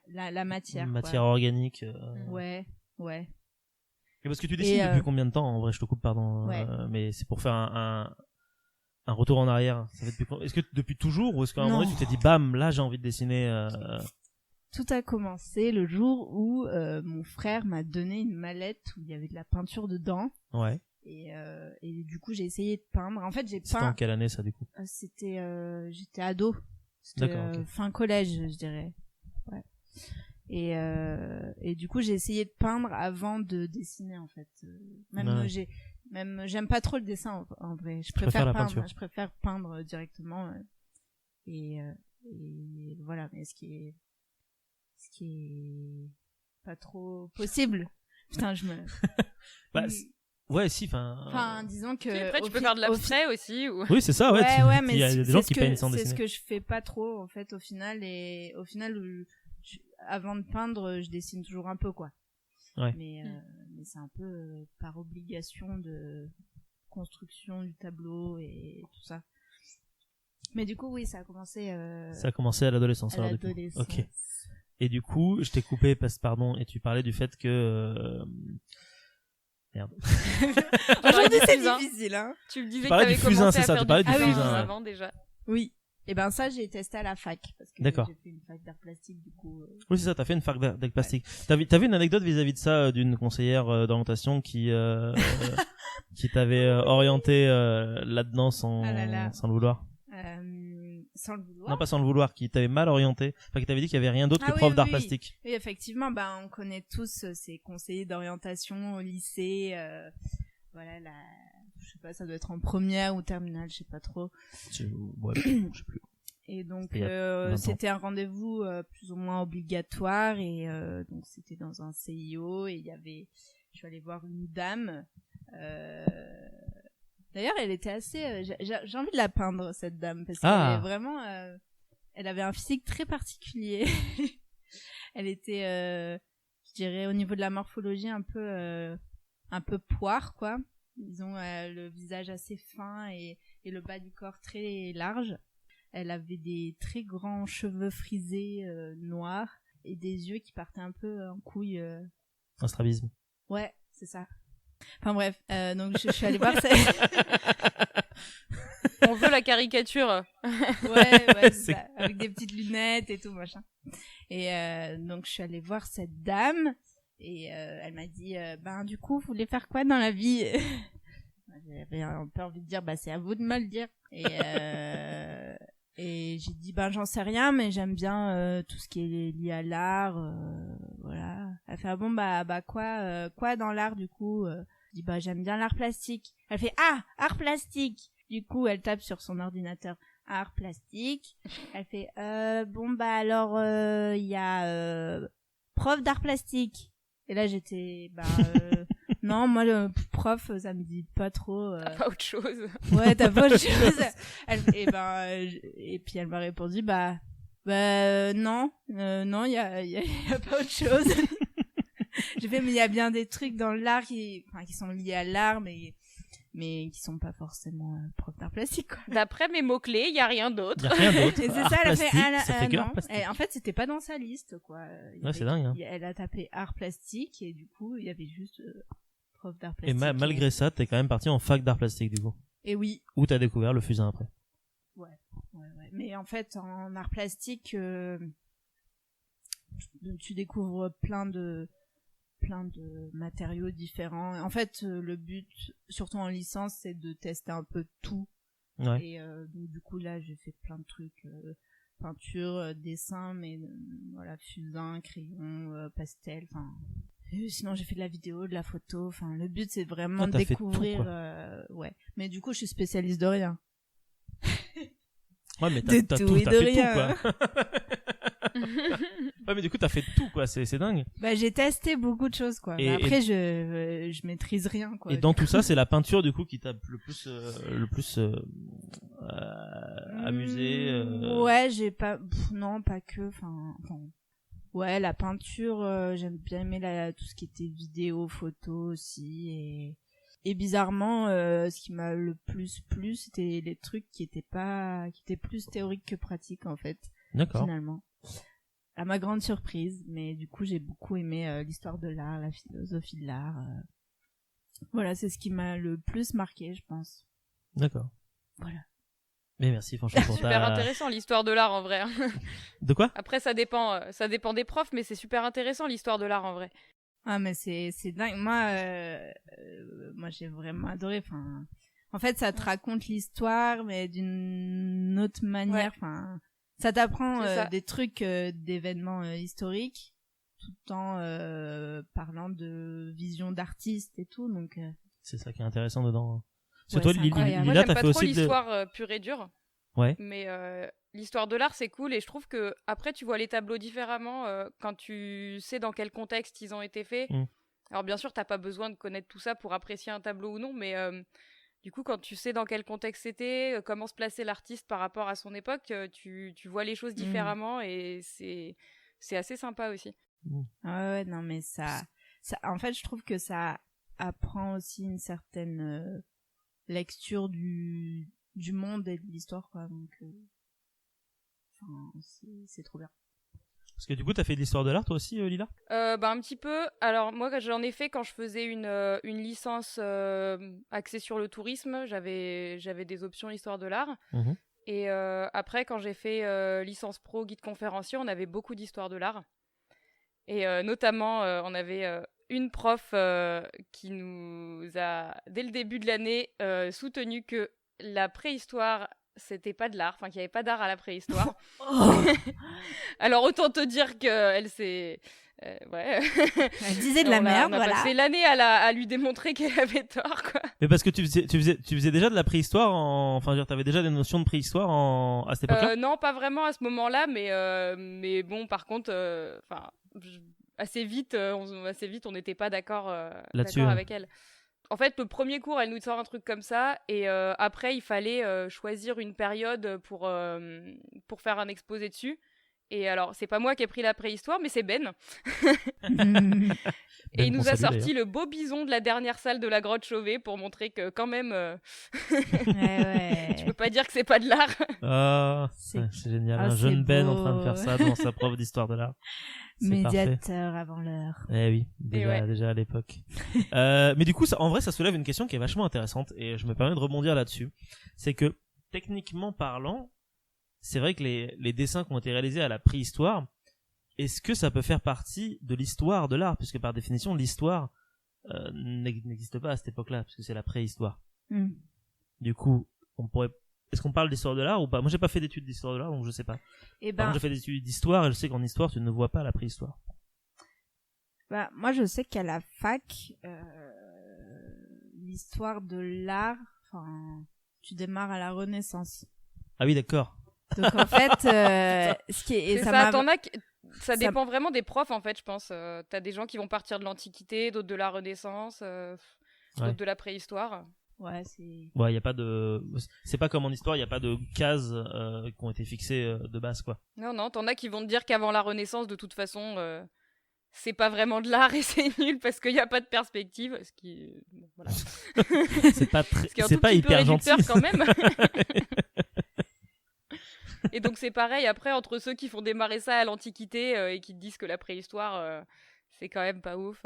la matière. Matière organique. Ouais. Et parce que tu dessines depuis combien de temps? En vrai, je te coupe, pardon. Mais c'est pour faire un retour en arrière. Ça fait est-ce que depuis toujours, ou est-ce qu'à un moment donné, tu t'es dit, bam, là, j'ai envie de dessiner Tout a commencé le jour où mon frère m'a donné une mallette où il y avait de la peinture dedans. Ouais. Et du coup, j'ai essayé de peindre. En fait, C'était en quelle année, ça, du coup? J'étais ado. C'était fin collège, je dirais. Ouais. Et du coup, j'ai essayé de peindre avant de dessiner, en fait. J'aime pas trop le dessin, en vrai. Je préfère peindre directement. Et voilà. Mais ce qui est pas trop possible. Putain, je me... Ouais, si, enfin, disons que... Après, tu peux faire de l'abstrait aussi, ou... Oui, c'est ça, ouais. Mais il y a des gens qui peignent sans dessiner. C'est ce que je fais pas trop, en fait, au final. Et au final, avant de peindre, je dessine toujours un peu, quoi. Ouais. Mais c'est un peu par obligation de construction du tableau et tout ça. Mais du coup, oui, ça a commencé... Ça a commencé à l'adolescence. À l'adolescence. Ok. Et du coup, je t'ai coupé, et tu parlais du fait que... Merde. Aujourd'hui, c'est difficile, hein. Tu me disais que t'avais commencé à faire du fusain avant, déjà. Oui. Et ben ça, j'ai testé à la fac, parce que j'ai fait une fac d'art plastique, du coup. Oui, c'est ça, t'as fait une fac d'art plastique. Ouais. T'avais une anecdote vis-à-vis de ça, d'une conseillère d'orientation qui t'avait orienté là-dedans sans le vouloir? sans le vouloir. Non, pas sans le vouloir, qui t'avait mal orienté, enfin qui t'avait dit qu'il y avait rien d'autre que oui, prof d'art oui. plastique. Oui, effectivement, on connaît tous ces conseillers d'orientation au lycée. Voilà, je sais pas, ça doit être en première ou terminale, je sais pas trop. Ouais, je sais plus. Et donc c'était un rendez-vous plus ou moins obligatoire et donc c'était dans un CIO et je suis allée voir une dame. D'ailleurs, elle était assez. J'ai envie de la peindre cette dame parce qu'elle est vraiment. Elle avait un physique très particulier. Elle était, je dirais, au niveau de la morphologie un peu poire quoi. Ils ont le visage assez fin et le bas du corps très large. Elle avait des très grands cheveux frisés noirs et des yeux qui partaient un peu en couille. Un strabisme. Ouais, c'est ça. Enfin bref, donc je suis allée voir ça. On veut la caricature. ouais, c'est ça, avec des petites lunettes et tout machin. Et donc je suis allée voir cette dame et elle m'a dit du coup, vous voulez faire quoi dans la vie? J'avais un peu envie de dire c'est à vous de me le dire. Et j'ai dit j'en sais rien mais j'aime bien tout ce qui est lié à l'art voilà. Elle fait quoi dans l'art du coup? Je dis j'aime bien l'art plastique. Elle fait art plastique. Du coup elle tape sur son ordinateur art plastique. Elle fait alors il y a prof d'art plastique. Et là j'étais non, moi le prof ça me dit pas trop. T'as pas autre chose. Ouais, t'as pas autre chose. Et puis elle m'a répondu non, non, il y a pas autre chose. J'ai fait mais il y a bien des trucs dans l'art qui sont liés à l'art mais qui sont pas forcément prof d'art plastique quoi. D'après mes mots clés, il y a rien d'autre. Il y a rien d'autre. Et c'est ça, elle a fait ça fait que non. art plastique. Et en fait, c'était pas dans sa liste quoi. Ouais, c'est dingue hein. Elle a tapé art plastique et du coup, il y avait juste prof d'art plastique. Et malgré ça, t'es quand même parti en fac d'art plastique du coup. Et oui. Où t'as découvert le fusain après. Ouais. Mais en fait, en art plastique, tu découvres plein de matériaux différents. En fait, le but, surtout en licence, c'est de tester un peu tout. Ouais. Et donc du coup là, j'ai fait plein de trucs, peinture, dessin, mais voilà, fusain, crayon, pastel, enfin. Sinon, j'ai fait de la vidéo, de la photo. Enfin, le but, c'est vraiment de découvrir. Tout, ouais. Mais du coup, je suis spécialiste de rien. Ouais, mais t'as tout tout, et t'as de fait rien. tout, quoi. Ouais, mais du coup, t'as fait tout, quoi. C'est dingue. J'ai testé beaucoup de choses, quoi. Après, je maîtrise rien, quoi. Et dans tout ça, c'est la peinture, du coup, qui t'a le plus amusé. Ouais, non, pas que. Enfin. Ouais, la peinture, j'aime bien aimer tout ce qui était vidéo, photo aussi. Et bizarrement, ce qui m'a le plus plu, c'était les trucs qui étaient plus théoriques que pratiques, en fait. D'accord. Finalement. À ma grande surprise. Mais du coup, j'ai beaucoup aimé l'histoire de l'art, la philosophie de l'art. Voilà, c'est ce qui m'a le plus marqué, je pense. D'accord. Voilà. Mais merci franchement pour super intéressant l'histoire de l'art en vrai. De quoi? Après ça dépend des profs mais c'est super intéressant l'histoire de l'art en vrai. Ah mais c'est dingue. Moi j'ai vraiment adoré. Enfin, en fait ça te raconte l'histoire mais d'une autre manière. Enfin, ça t'apprend des trucs d'événements historiques tout en parlant de vision d'artiste et tout. Donc c'est ça qui est intéressant dedans. Ouais, toi, Lila, Lila, t'as fait aussi l'histoire pure et dure. Ouais. Mais l'histoire de l'art, c'est cool. Et je trouve que après, tu vois les tableaux différemment quand tu sais dans quel contexte ils ont été faits. Alors bien sûr, t'as pas besoin de connaître tout ça pour apprécier un tableau ou non, mais du coup, quand tu sais dans quel contexte c'était, comment se plaçait l'artiste par rapport à son époque, tu vois les choses différemment et c'est assez sympa aussi. Ouais, non mais ça, en fait, je trouve que ça apprend aussi une certaine lecture du monde et de l'histoire quoi, donc c'est trop bien. Parce que du coup t'as fait de l'histoire de l'art toi aussi Lila? Un petit peu. Alors moi j'en ai fait quand je faisais une licence axée sur le tourisme, j'avais des options histoire de l'art. Et après quand j'ai fait licence pro guide conférencier, on avait beaucoup d'histoire de l'art. Et notamment on avait une prof qui nous a, dès le début de l'année, soutenu que la préhistoire c'était pas de l'art, enfin qu'il y avait pas d'art à la préhistoire. Oh. Alors autant te dire qu'elle s'est... ouais. Elle disait de la merde, on a voilà. passé l'année à lui démontrer qu'elle avait tort, quoi. Mais parce que tu faisais déjà de la préhistoire enfin, je veux dire, t'avais déjà des notions de préhistoire à cette époque-là? Non, pas vraiment à ce moment-là, mais bon, par contre, enfin, assez vite, on n'était pas d'accord Là-dessus, avec elle. En fait, le premier cours, elle nous sort un truc comme ça, et après, il fallait choisir une période pour faire un exposé dessus. Et alors, c'est pas moi qui ai pris la préhistoire, mais c'est Ben. Et il nous a sorti le beau bison de la dernière salle de la grotte Chauvet pour montrer que quand même, ouais. tu peux pas dire que c'est pas de l'art. Ah, c'est génial, un jeune Ben en train de faire ça dans sa prof d'histoire de l'art. Médiateur avant l'heure. Eh oui, déjà à l'époque. Mais du coup, en vrai, ça soulève une question qui est vachement intéressante et je me permets de rebondir là-dessus. C'est que, techniquement parlant, c'est vrai que les dessins qui ont été réalisés à la préhistoire, est-ce que ça peut faire partie de l'histoire de l'art? Puisque par définition, l'histoire n'existe pas à cette époque-là, puisque c'est la préhistoire. Du coup, est-ce qu'on parle d'histoire de l'art ou pas? Moi, j'ai pas fait d'études d'histoire de l'art, donc je sais pas. Par contre, j'ai fait des études d'histoire et je sais qu'en histoire, tu ne vois pas la préhistoire. Moi, je sais qu'à la fac, l'histoire de l'art, tu démarres à la Renaissance. Ah oui, d'accord. Donc en fait, ça dépend vraiment des profs en fait, je pense. T'as des gens qui vont partir de l'Antiquité, d'autres de la Renaissance, d'autres de la préhistoire. Ouais, y a pas de, c'est pas comme en histoire, il y a pas de cases qui ont été fixées de base, quoi. Non, t'en as qui vont te dire qu'avant la Renaissance, de toute façon, c'est pas vraiment de l'art et c'est nul parce qu'il y a pas de perspective, ce qui, bon, voilà. c'est pas hyper gentil quand même. Et donc c'est pareil après entre ceux qui font démarrer ça à l'Antiquité et qui te disent que la préhistoire c'est quand même pas ouf.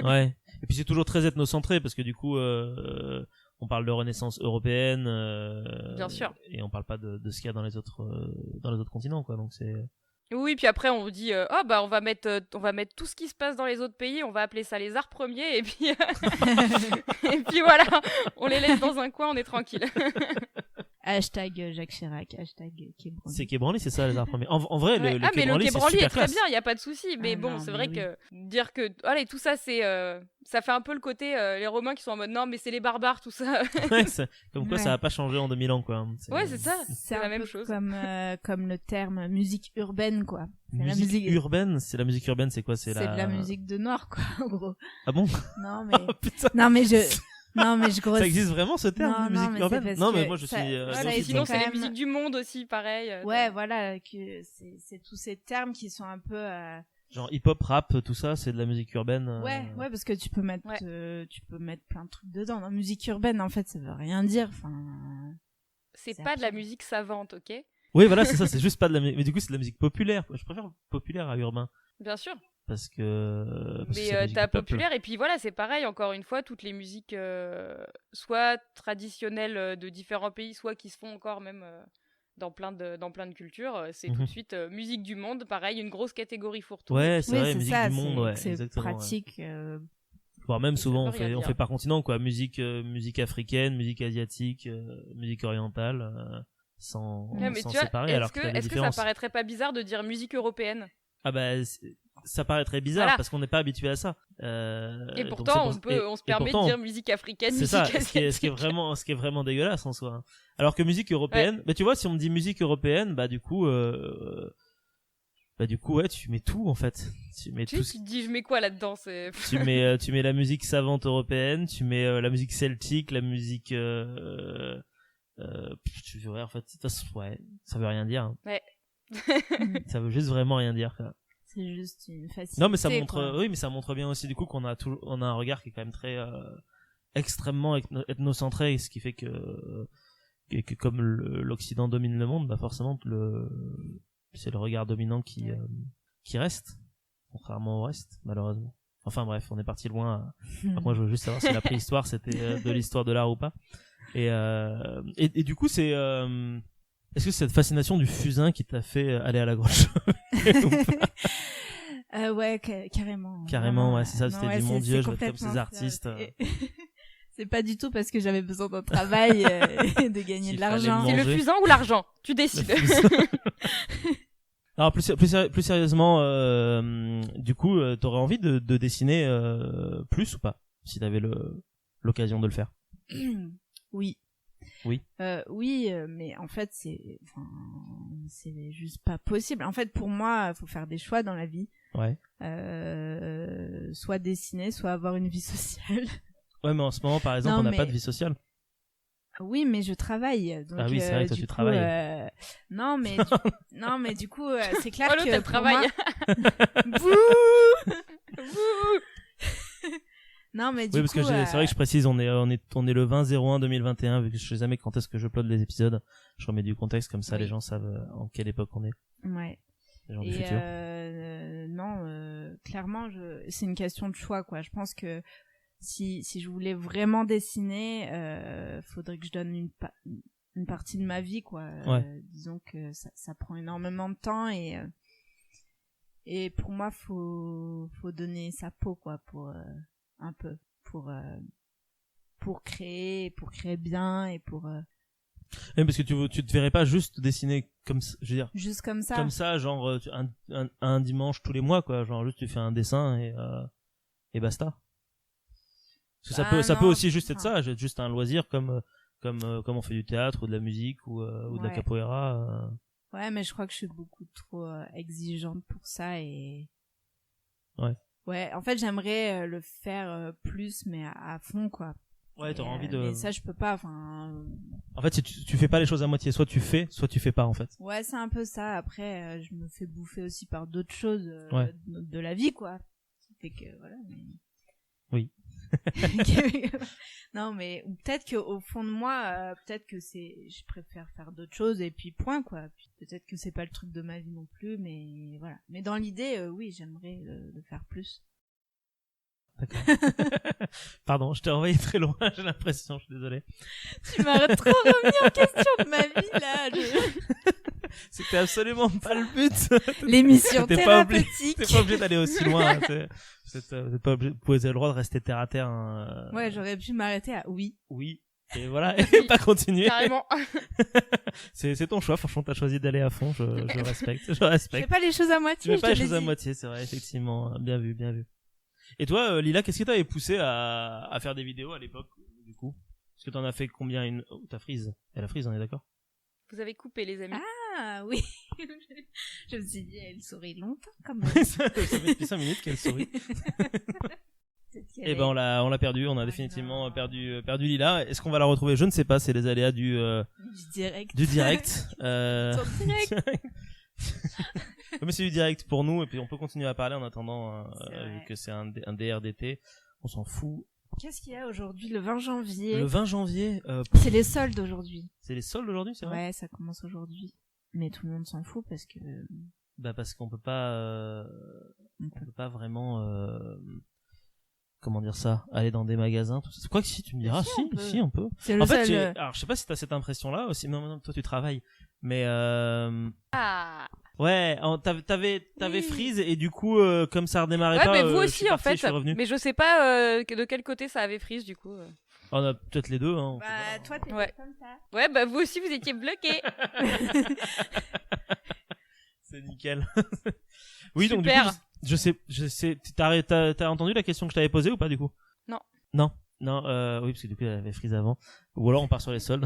Ouais. Et puis c'est toujours très ethnocentré parce que du coup on parle de Renaissance européenne. Bien sûr. Et on parle pas de ce qu'il y a dans les autres continents, quoi. Donc c'est. Oui, puis après on dit on va mettre tout ce qui se passe dans les autres pays, on va appeler ça les arts premiers et puis et puis voilà, on les laisse dans un coin, on est tranquille. Hashtag Jacques Chirac, hashtag Quai Branly. C'est Quai Branly, c'est ça les arts premiers. En vrai, ouais. le Quai Branly, c'est super très classe. Bien, il y a pas de souci. Mais bon, non, c'est vrai que dire que allez tout ça c'est ça fait un peu le côté les Romains qui sont en mode non mais c'est les barbares tout ça. Ouais, comme quoi ça a pas changé en 2000 ans quoi. Ouais, c'est ça. C'est la même chose. Comme le terme musique urbaine quoi. Musique urbaine, c'est la musique urbaine, c'est quoi? C'est de la musique de noir quoi en gros. Ah bon? Non mais non mais je grossis. Ça existe vraiment ce terme de musique urbaine? Non mais moi je suis sinon c'est les musiques du monde aussi pareil. Ouais, voilà que c'est tous ces termes qui sont un peu genre hip-hop, rap, tout ça, c'est de la musique urbaine. Ouais, parce que tu peux mettre plein de trucs dedans. Non, musique urbaine en fait, ça veut rien dire, c'est pas de la musique savante, OK? Oui, voilà, c'est ça, c'est juste pas de la musique. Mais du coup, c'est de la musique populaire. Je préfère populaire à urbain. Bien sûr. Parce que t'as populaire et puis voilà, c'est pareil encore une fois, toutes les musiques soit traditionnelles de différents pays, soit qui se font encore même dans plein de cultures, c'est tout de suite musique du monde, pareil, une grosse catégorie fourre-tout. Ouais, c'est vrai, musique du monde, ouais, c'est exactement. pratique. Voire même souvent on fait par continent quoi, musique africaine, musique asiatique, musique orientale sans séparer. Alors est-ce que ça paraîtrait pas bizarre de dire musique européenne? Ah bah ça paraîtrait bizarre parce qu'on n'est pas habitué à ça. Et pourtant on se permet de dire musique africaine, musique asiatique. Ce qui est vraiment dégueulasse en soi. Alors que musique européenne, bah tu vois, si on me dit musique européenne, bah du coup ouais, tu mets tout en fait. Tu te dis je mets quoi là-dedans, tu mets la musique savante européenne, tu mets la musique celtique, la musique tu verrais en fait, ouais, ça veut rien dire. Hein. Ouais. Ça veut juste vraiment rien dire quoi. C'est juste une facilité. Non mais ça montre oui, mais ça montre bien aussi du coup qu'on a un regard qui est quand même très extrêmement ethnocentré, ce qui fait que comme l'Occident domine le monde, bah forcément c'est le regard dominant qui reste, contrairement au reste, malheureusement. Enfin bref, on est parti loin. Moi, je veux juste savoir si la préhistoire c'était de l'histoire de l'art ou pas. Et du coup, c'est est-ce que c'est cette fascination du fusain qui t'a fait aller à la grotte? Ouais, carrément. Carrément, ouais, c'est ça. C'était ouais, mon Dieu, je veux être comme complètement ces artistes. C'est pas du tout parce que j'avais besoin d'un travail et de gagner S'il de l'argent. fallait C'est le manger. fusain ou l'argent? Tu décides. Alors plus sérieusement, du coup, t'aurais envie de dessiner plus ou pas, si t'avais l'occasion de le faire? Oui. Oui. Oui, mais en fait, c'est juste pas possible. En fait, pour moi, il faut faire des choix dans la vie. Ouais. Soit dessiner, soit avoir une vie sociale. Ouais, mais en ce moment, par exemple, Non, on n'a mais- pas de vie sociale. Oui, mais je travaille. Donc, Ah oui, c'est vrai que toi, du tu coup, travailles. Non, mais non, mais du coup, c'est clair Oh, l'autre, que elle pour travaille. moi... Bouh Non, mais du Oui, parce coup, que c'est vrai que je précise, on est le 20/01/2021, vu que je sais jamais quand est-ce que je upload les épisodes. Je remets du contexte, comme ça Oui. les gens savent en quelle époque on est, ouais. les gens du Et futur. non, clairement, c'est une question de choix, quoi. Je pense que si je voulais vraiment dessiner, faudrait que je donne une partie de ma vie, quoi. Ouais. Disons que ça prend énormément de temps et pour moi, faut donner sa peau, quoi, pour un peu pour créer bien et pour Oui, parce que tu te verrais pas juste dessiner comme ça, je veux dire, juste comme ça. comme ça, genre un dimanche tous les mois, quoi. Genre juste tu fais un dessin et basta. Parce que Bah, ça peut non, aussi juste être enfin. ça, juste un loisir comme on fait du théâtre ou de la musique ou de la Ouais. capoeira. Ouais, mais je crois que je suis beaucoup trop exigeante pour ça et... Ouais. Ouais, en fait, j'aimerais le faire plus, mais à fond, quoi. Ouais, t'auras Et, envie de. Mais ça, je peux pas, enfin... En fait, tu fais pas les choses à moitié, soit tu fais pas en fait. Ouais, c'est un peu ça. Après, je me fais bouffer aussi par d'autres choses Ouais. de la vie, quoi. Qui fait que, voilà, mais... Oui. Non, mais ou peut-être qu'au fond de moi, peut-être que je préfère faire d'autres choses et puis point, quoi. Puis peut-être que c'est pas le truc de ma vie non plus, mais voilà. Mais dans l'idée, oui, j'aimerais le faire plus. D'accord. Pardon, je t'ai envoyé très loin, j'ai l'impression, je suis désolé. Tu m'as trop remis en question de ma vie, là. C'était absolument pas le but. L'émission T'es pas obligé- thérapeutique. T'es pas obligé d'aller aussi loin. Hein, vous êtes pas obligé, vous avez le droit de rester terre à terre. Hein. Ouais, j'aurais pu m'arrêter à oui. Oui. Et voilà, et pas continuer. Carrément. C'est ton choix, franchement, t'as choisi d'aller à fond, je respecte. Je Je fais respecte. pas les choses à Tu moitié. fais pas les je te choses l'ai à dit. moitié, c'est vrai, effectivement. Bien vu, bien vu. Et toi, Lila, qu'est-ce qui t'avait poussé à faire des vidéos à l'époque, du coup? Parce que t'en as fait combien t'as Freeze. Elle a Freeze, on est d'accord? Vous avez coupé, les amis. Ah oui. Je me suis dit, elle sourit longtemps quand même. Ça fait depuis 5 minutes qu'elle sourit. Et ben on l'a perdu, on a Ah définitivement non. perdu Lila. Est-ce qu'on va la retrouver? Je ne sais pas, c'est les aléas du direct. direct. Sur direct. Mais c'est du direct pour nous et puis on peut continuer à parler en attendant C'est vrai. vu que c'est un DRDT, on s'en fout. Qu'est-ce qu'il y a aujourd'hui, le 20 janvier Le 20 janvier, C'est les soldes aujourd'hui. c'est les soldes aujourd'hui, c'est vrai? Ouais, ça commence aujourd'hui. Mais tout le monde s'en fout parce que... Bah parce qu'on peut pas vraiment comment dire ça, aller dans des magasins, tout ça. Quoi que si tu me diras, Si, on peut. si on peut. C'est le En fait, seul... alors je sais pas si t'as cette impression là aussi, non, toi tu travailles, mais Ah. ouais, t'avais Oui. Freeze et du coup comme ça redémarrait Ouais, pas, mais vous je aussi, suis en parti, fait. je suis revenu. Mais je sais pas de quel côté ça avait Freeze, du coup. On a peut-être les deux, hein. on peut Bah, voir. toi, t'es Ouais. comme ça. Ouais, bah vous aussi, vous étiez bloqués. C'est nickel. Oui, donc du Super. coup, je sais, t'as entendu la question que je t'avais posée ou pas du coup? Non, oui, parce que du coup elle avait Freeze avant. Ou alors on part sur les soldes.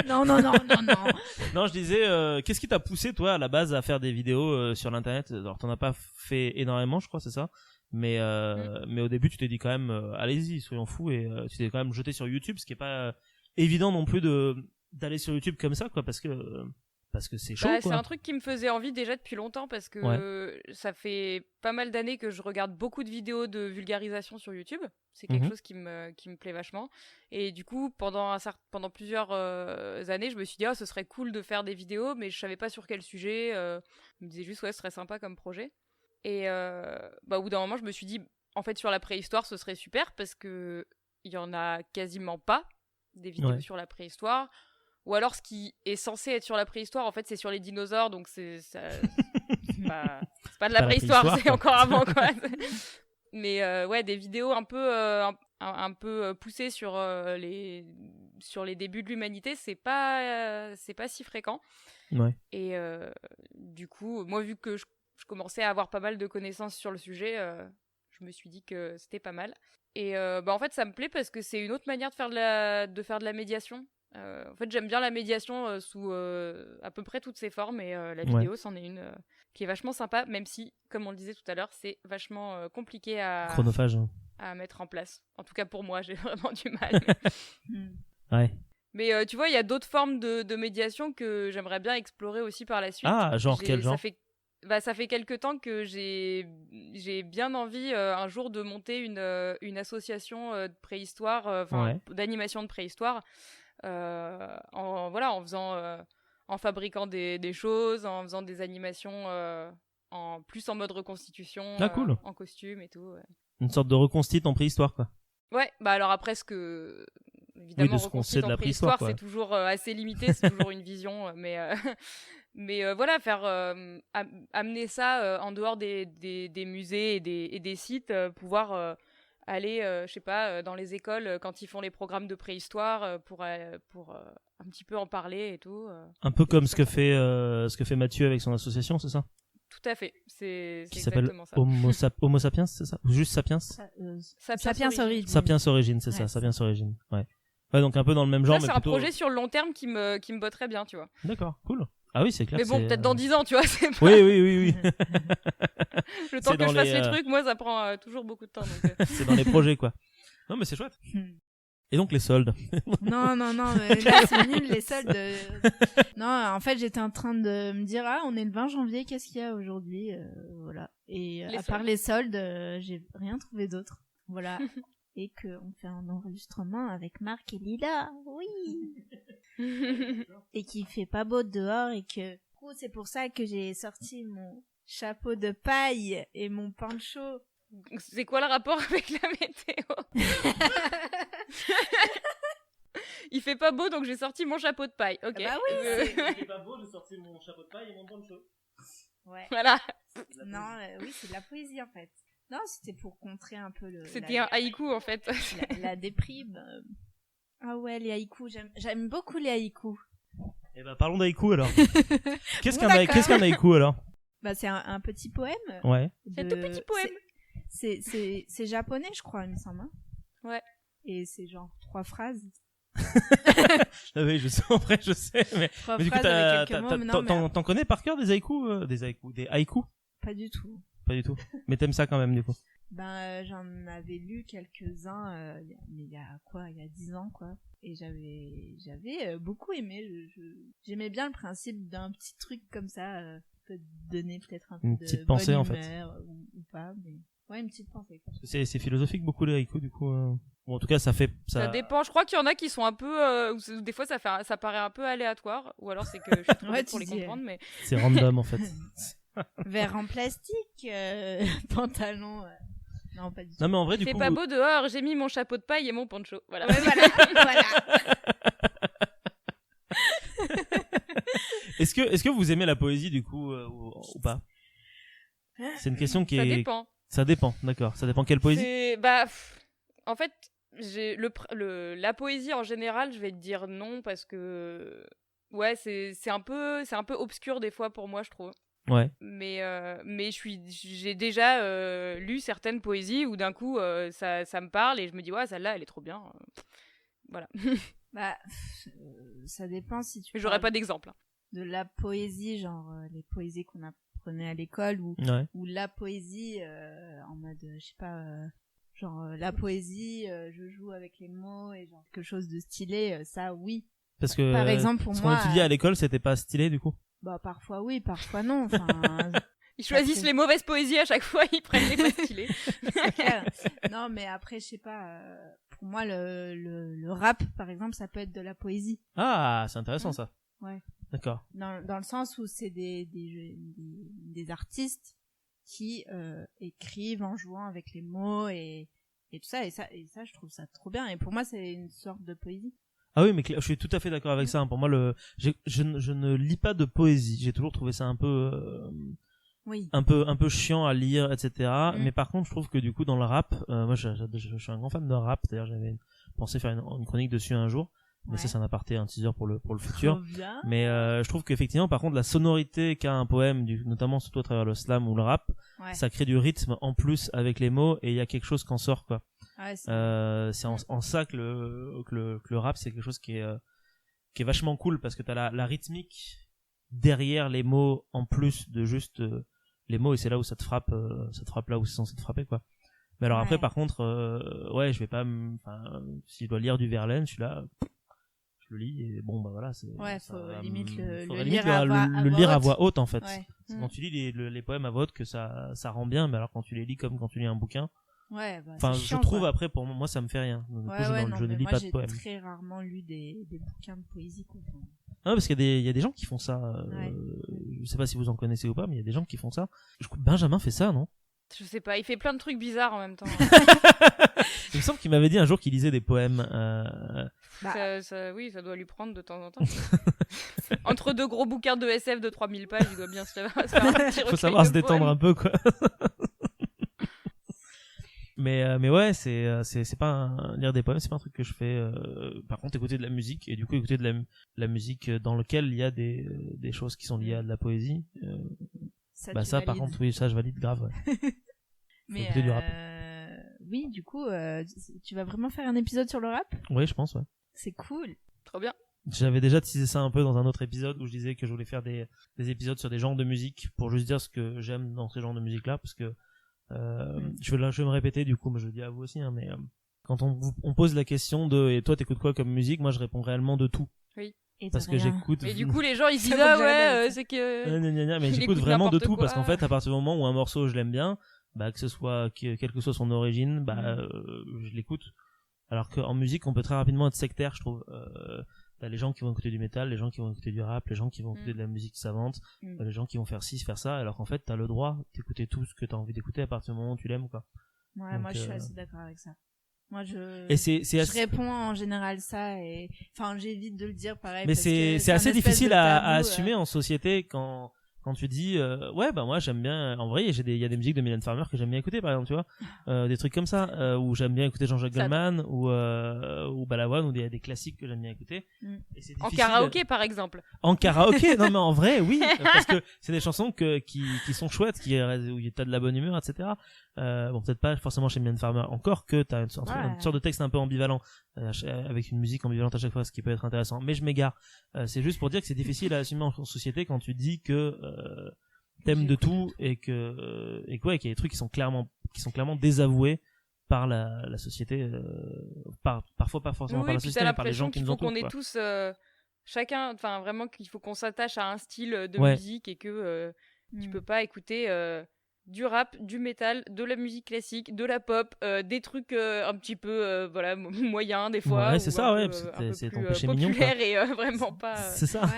Non. Non, je disais, qu'est-ce qui t'a poussé toi à la base à faire des vidéos sur l'internet? Alors t'en as pas fait énormément, je crois, c'est ça. Mais au début tu t'es dit quand même, allez-y, soyons fous, et tu t'es quand même jeté sur YouTube, ce qui est pas évident non plus d'aller sur YouTube comme ça, quoi, parce que c'est chaud, Bah, c'est quoi. un truc qui me faisait envie déjà depuis longtemps parce que ça fait pas mal d'années que je regarde beaucoup de vidéos de vulgarisation sur YouTube. C'est quelque chose qui me plaît vachement. Et du coup, pendant plusieurs années, je me suis dit, oh, ce serait cool de faire des vidéos, mais je savais pas sur quel sujet. Je me disais juste, ouais, ce serait sympa comme projet. Et au bout d'un moment, je me suis dit, en fait, sur la préhistoire, ce serait super parce que il y en a quasiment pas des vidéos sur la préhistoire. Ou alors, ce qui est censé être sur la préhistoire, en fait, c'est sur les dinosaures, donc c'est pas de la préhistoire, c'est quoi. encore avant, quoi. Mais ouais, des vidéos un peu un peu poussé sur les débuts de l'humanité, c'est pas si fréquent. Ouais. Et du coup, moi, vu que je commençais à avoir pas mal de connaissances sur le sujet, je me suis dit que c'était pas mal. Et en fait, ça me plaît parce que c'est une autre manière de faire de la médiation. En fait, j'aime bien la médiation sous à peu près toutes ses formes, et la vidéo, c'en est une qui est vachement sympa, même si, comme on le disait tout à l'heure, c'est vachement compliqué Chronophage. à mettre en place. En tout cas, pour moi, j'ai vraiment du mal. Ouais. Mais tu vois, il y a d'autres formes de médiation que j'aimerais bien explorer aussi par la suite. Ah, genre quel genre? Ça fait quelques temps que j'ai bien envie un jour de monter une association de préhistoire, d'animation de préhistoire, en fabriquant des choses, en faisant des animations plus en mode reconstitution, cool. en costume et tout. Ouais. Une sorte de reconstitue en préhistoire, quoi. Ouais, alors après, évidemment, reconstitue en préhistoire, c'est toujours assez limité, c'est toujours une vision, mais voilà, amener ça en dehors des musées et des sites, pouvoir aller, je sais pas, dans les écoles quand ils font les programmes de préhistoire, pour un petit peu en parler et tout. Un peu comme ce que fait Mathieu avec son association, c'est ça? Tout à fait, c'est exactement ça. Homo sapiens, c'est ça? Ou juste Sapiens? Sapiens Origins. Sapiens Origins, c'est ça, Sapiens Origins, ouais. Ouais, donc un peu dans le même genre, mais c'est plutôt... un projet sur le long terme qui me botterait bien, tu vois. D'accord, cool. Ah oui, c'est clair. Mais bon, peut-être dans 10 ans, tu vois. C'est pas... Oui. Le temps que je fasse les trucs, moi, ça prend toujours beaucoup de temps. Donc, c'est dans les projets, quoi. Non, mais c'est chouette. Et donc les soldes. Non, là c'est nul les soldes. Non, en fait j'étais en train de me dire on est le 20 janvier, qu'est-ce qu'il y a aujourd'hui, voilà. Et à part les soldes, j'ai rien trouvé d'autre, voilà. Et qu'on fait un enregistrement avec Marc et Lila, oui. Et qu'il fait pas beau dehors et que c'est pour ça que j'ai sorti mon chapeau de paille et mon poncho. C'est quoi le rapport avec la météo? Il fait pas beau, donc j'ai sorti mon chapeau de paille. Ok. Bah oui. Il fait pas beau, j'ai sorti mon chapeau de paille et mon poncho. Ouais. Voilà. Non, oui, c'est de la poésie en fait. Non, c'était pour contrer un peu C'était un haïku en fait. la déprime. Ah ouais, les haïkus, j'aime beaucoup les haïkus. Eh ben parlons d'haïku alors. Qu'est-ce qu'un haïku alors? Bah c'est un petit poème. Ouais. C'est un tout petit poème. C'est japonais, je crois, il me semble. Ouais. Et c'est genre 3 phrases. Oui, je sais, en vrai, je sais, mais 3 du coup, phrases avec quelques mots. t'en connais par cœur des haïkus, des haïkus? Pas du tout. Pas du tout. Mais t'aimes ça quand même, du coup? Ben, j'en avais lu quelques-uns, mais il y a 10 ans, quoi. Et j'avais beaucoup aimé. J'aimais bien le principe d'un petit truc comme ça, peut donner peut-être un peu une petite pensée, en fait. Ou pas, mais ouais, une petite pensée, quoi. C'est philosophique beaucoup les haïkus, du coup. Bon, en tout cas, ça dépend. Je crois qu'il y en a qui sont un peu, des fois ça paraît un peu aléatoire, ou alors c'est que je suis trop bête pour les comprendre, mais c'est random en fait. Verre en plastique, pantalon. Non, pas du tout. Non, mais en vrai, il fait pas beau dehors, j'ai mis mon chapeau de paille et mon poncho. Voilà. Ouais, voilà. Est-ce que vous aimez la poésie du coup ou pas? C'est une question qui Ça dépend. Ça dépend, d'accord. Ça dépend quelle poésie? En fait, la poésie en général, je vais te dire non parce que ouais, c'est un peu obscur des fois pour moi, je trouve. Ouais. Mais j'ai déjà lu certaines poésies où d'un coup ça me parle et je me dis ouais, celle-là elle est trop bien. Voilà. Bah ça dépend si tu. J'aurais pas d'exemple. Hein. De la poésie, genre les poésies qu'on apprenait à l'école ou la poésie en mode je sais pas genre la poésie je joue avec les mots et genre quelque chose de stylé, ça oui. Parce que par exemple pour moi ce qu'on étudiait à l'école, c'était pas stylé du coup. Bah parfois oui, parfois non. Enfin, ils choisissent les mauvaises poésies à chaque fois, ils prennent les pas stylées. Non, mais après je sais pas. Pour moi, le rap, par exemple, ça peut être de la poésie. Ah, c'est intéressant ça. Ouais. D'accord. Dans le sens où c'est des artistes qui écrivent en jouant avec les mots et tout ça et ça je trouve ça trop bien. Et pour moi, c'est une sorte de poésie. Ah oui, mais je suis tout à fait d'accord avec ça. Pour moi, je ne lis pas de poésie. J'ai toujours trouvé ça un peu Oui. un peu chiant à lire, etc. Mais par contre, je trouve que du coup, dans le rap, moi, je suis un grand fan de rap. D'ailleurs, j'avais pensé faire une chronique dessus un jour. Mais ça, c'est un aparté, un teaser pour le futur. Mais je trouve qu'effectivement, par contre, la sonorité qu'a un poème, notamment surtout à travers le slam ou le rap, ça crée du rythme en plus avec les mots et il y a quelque chose qui en sort, quoi. Ouais, c'est en ça que le rap, c'est quelque chose qui est vachement cool parce que t'as la rythmique derrière les mots en plus de juste les mots, et c'est là où ça te frappe là où c'est censé te frapper, quoi. Mais alors après, par contre, je vais pas, si je dois lire du Verlaine, je suis là, je le lis et bon, bah voilà, faut limite le lire à voix haute, en fait. Ouais. C'est quand tu lis les poèmes à voix haute que ça rend bien, mais alors quand tu les lis comme quand tu lis un bouquin, je trouve, quoi. Après, pour moi, ça me fait rien. Du coup, je ne lis pas de poèmes. J'ai très rarement lu des bouquins de poésie, quoi. Non, parce qu'il y a des gens qui font ça. Je sais pas si vous en connaissez ou pas, mais il y a des gens qui font ça. Je crois que Benjamin fait ça, non? Je sais pas, il fait plein de trucs bizarres en même temps. Il me semble qu'il m'avait dit un jour qu'il lisait des poèmes. Oui, ça doit lui prendre de temps en temps. Entre deux gros bouquins de SF de 3000 pages, il doit bien se faire un petit Faut savoir se détendre un peu, quoi. Mais ouais, c'est pas lire des poèmes, c'est pas un truc que je fais. Par contre, écouter de la musique, et du coup écouter de la musique dans lequel il y a des choses qui sont liées à de la poésie. Ça par contre, oui, ça je valide grave. Ouais. Mais écouter du rap. Oui, du coup, tu vas vraiment faire un épisode sur le rap? Oui, je pense, ouais. C'est cool. Trop bien. J'avais déjà teasé ça un peu dans un autre épisode où je disais que je voulais faire des épisodes sur des genres de musique pour juste dire ce que j'aime dans ces genres de musique là, parce que je vais me répéter du coup, mais je le dis à vous aussi, hein, mais quand on pose la question de et toi t'écoutes quoi comme musique, moi je réponds réellement de tout. Oui. Parce que j'écoute. Et du coup les gens ils disent c'est que. Mais j'écoute vraiment de tout parce qu'en fait à partir du moment où un morceau je l'aime bien, que ce soit quelle que soit son origine, je l'écoute. Alors qu'en musique on peut très rapidement être sectaire, je trouve. T'as les gens qui vont écouter du métal, les gens qui vont écouter du rap, les gens qui vont écouter de la musique savante, les gens qui vont faire ci, faire ça, alors qu'en fait t'as le droit d'écouter tout ce que t'as envie d'écouter à partir du moment où tu l'aimes, quoi. Ouais, donc, moi je suis assez d'accord avec ça. Moi je réponds en général ça, et enfin j'évite de le dire pareil. Mais c'est assez difficile à assumer en société quand tu dis moi j'aime bien, en vrai il y a des musiques de Mylène Farmer que j'aime bien écouter, par exemple, tu vois, des trucs comme ça, où j'aime bien écouter Jean-Jacques Goldman ou Balavoine, ou des classiques que j'aime bien écouter. Et c'est en karaoké par exemple. En karaoké, non mais en vrai oui, parce que c'est des chansons qui sont chouettes, où t'as de la bonne humeur, etc. Bon, peut-être pas forcément chez Mylène Farmer, encore que t'as une sorte de texte un peu ambivalent, avec une musique ambivalente à chaque fois, ce qui peut être intéressant. Mais je m'égare. C'est juste pour dire que c'est difficile à assumer en société quand tu dis que t'aimes de tout et qu'il y a des trucs qui sont clairement désavoués par la société, parfois pas forcément par la société, mais par les gens qui nous entourent. Qu'on est tous chacun, enfin vraiment qu'il faut qu'on s'attache à un style de musique, et que tu peux pas écouter du rap, du métal, de la musique classique, de la pop, des trucs un petit peu moyens des fois. Ouais, c'est ça, ouais, c'est ton péché mignon, populaire et vraiment pas. C'est ça.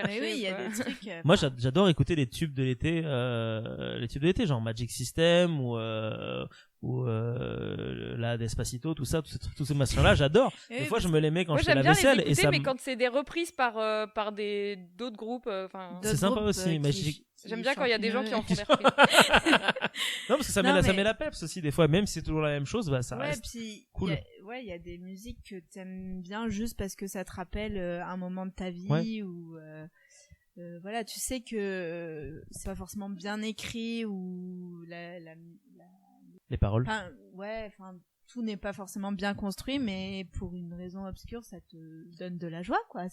Mais oui, il y a des trucs. Moi, j'adore écouter les tubes de l'été, genre Magic System ou la Despacito, tout ça, tous ces machins-là, j'adore. Des fois, je me les mets quand je fais la vaisselle, et ça. Mais quand c'est des reprises par d'autres groupes, c'est sympa aussi. J'aime bien quand il y a des gens qui en font des reprises. Non, parce que ça met la peps aussi, des fois, même si c'est toujours la même chose, ça reste cool. Il y a des musiques que t'aimes bien juste parce que ça te rappelle un moment de ta vie, ou voilà, tu sais que c'est pas forcément bien écrit, ou les paroles. Tout n'est pas forcément bien construit, mais pour une raison obscure, ça te donne de la joie, quoi.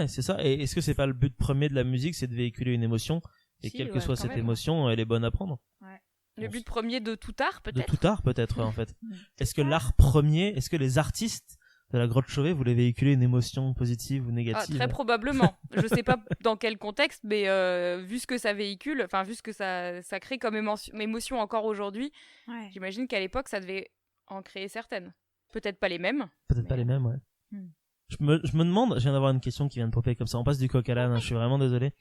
C'est ça. Et est-ce que c'est pas le but premier de la musique, c'est de véhiculer une émotion? Et quelle que soit cette émotion, elle est bonne à prendre. Ouais. Le but premier de tout art, peut-être. De tout art, peut-être, en fait. Est-ce que l'art premier, est-ce que les artistes de la Grotte Chauvet voulaient véhiculer une émotion positive ou négative? Très probablement. Je sais pas dans quel contexte, mais vu ce que ça véhicule, enfin vu ce que ça crée comme émotion encore aujourd'hui, j'imagine qu'à l'époque ça devait en créer certaines. Peut-être pas les mêmes. Pas les mêmes, ouais. Je me demande, je viens d'avoir une question qui vient de popper comme ça. On passe du coq à l'âne, je suis vraiment désolé.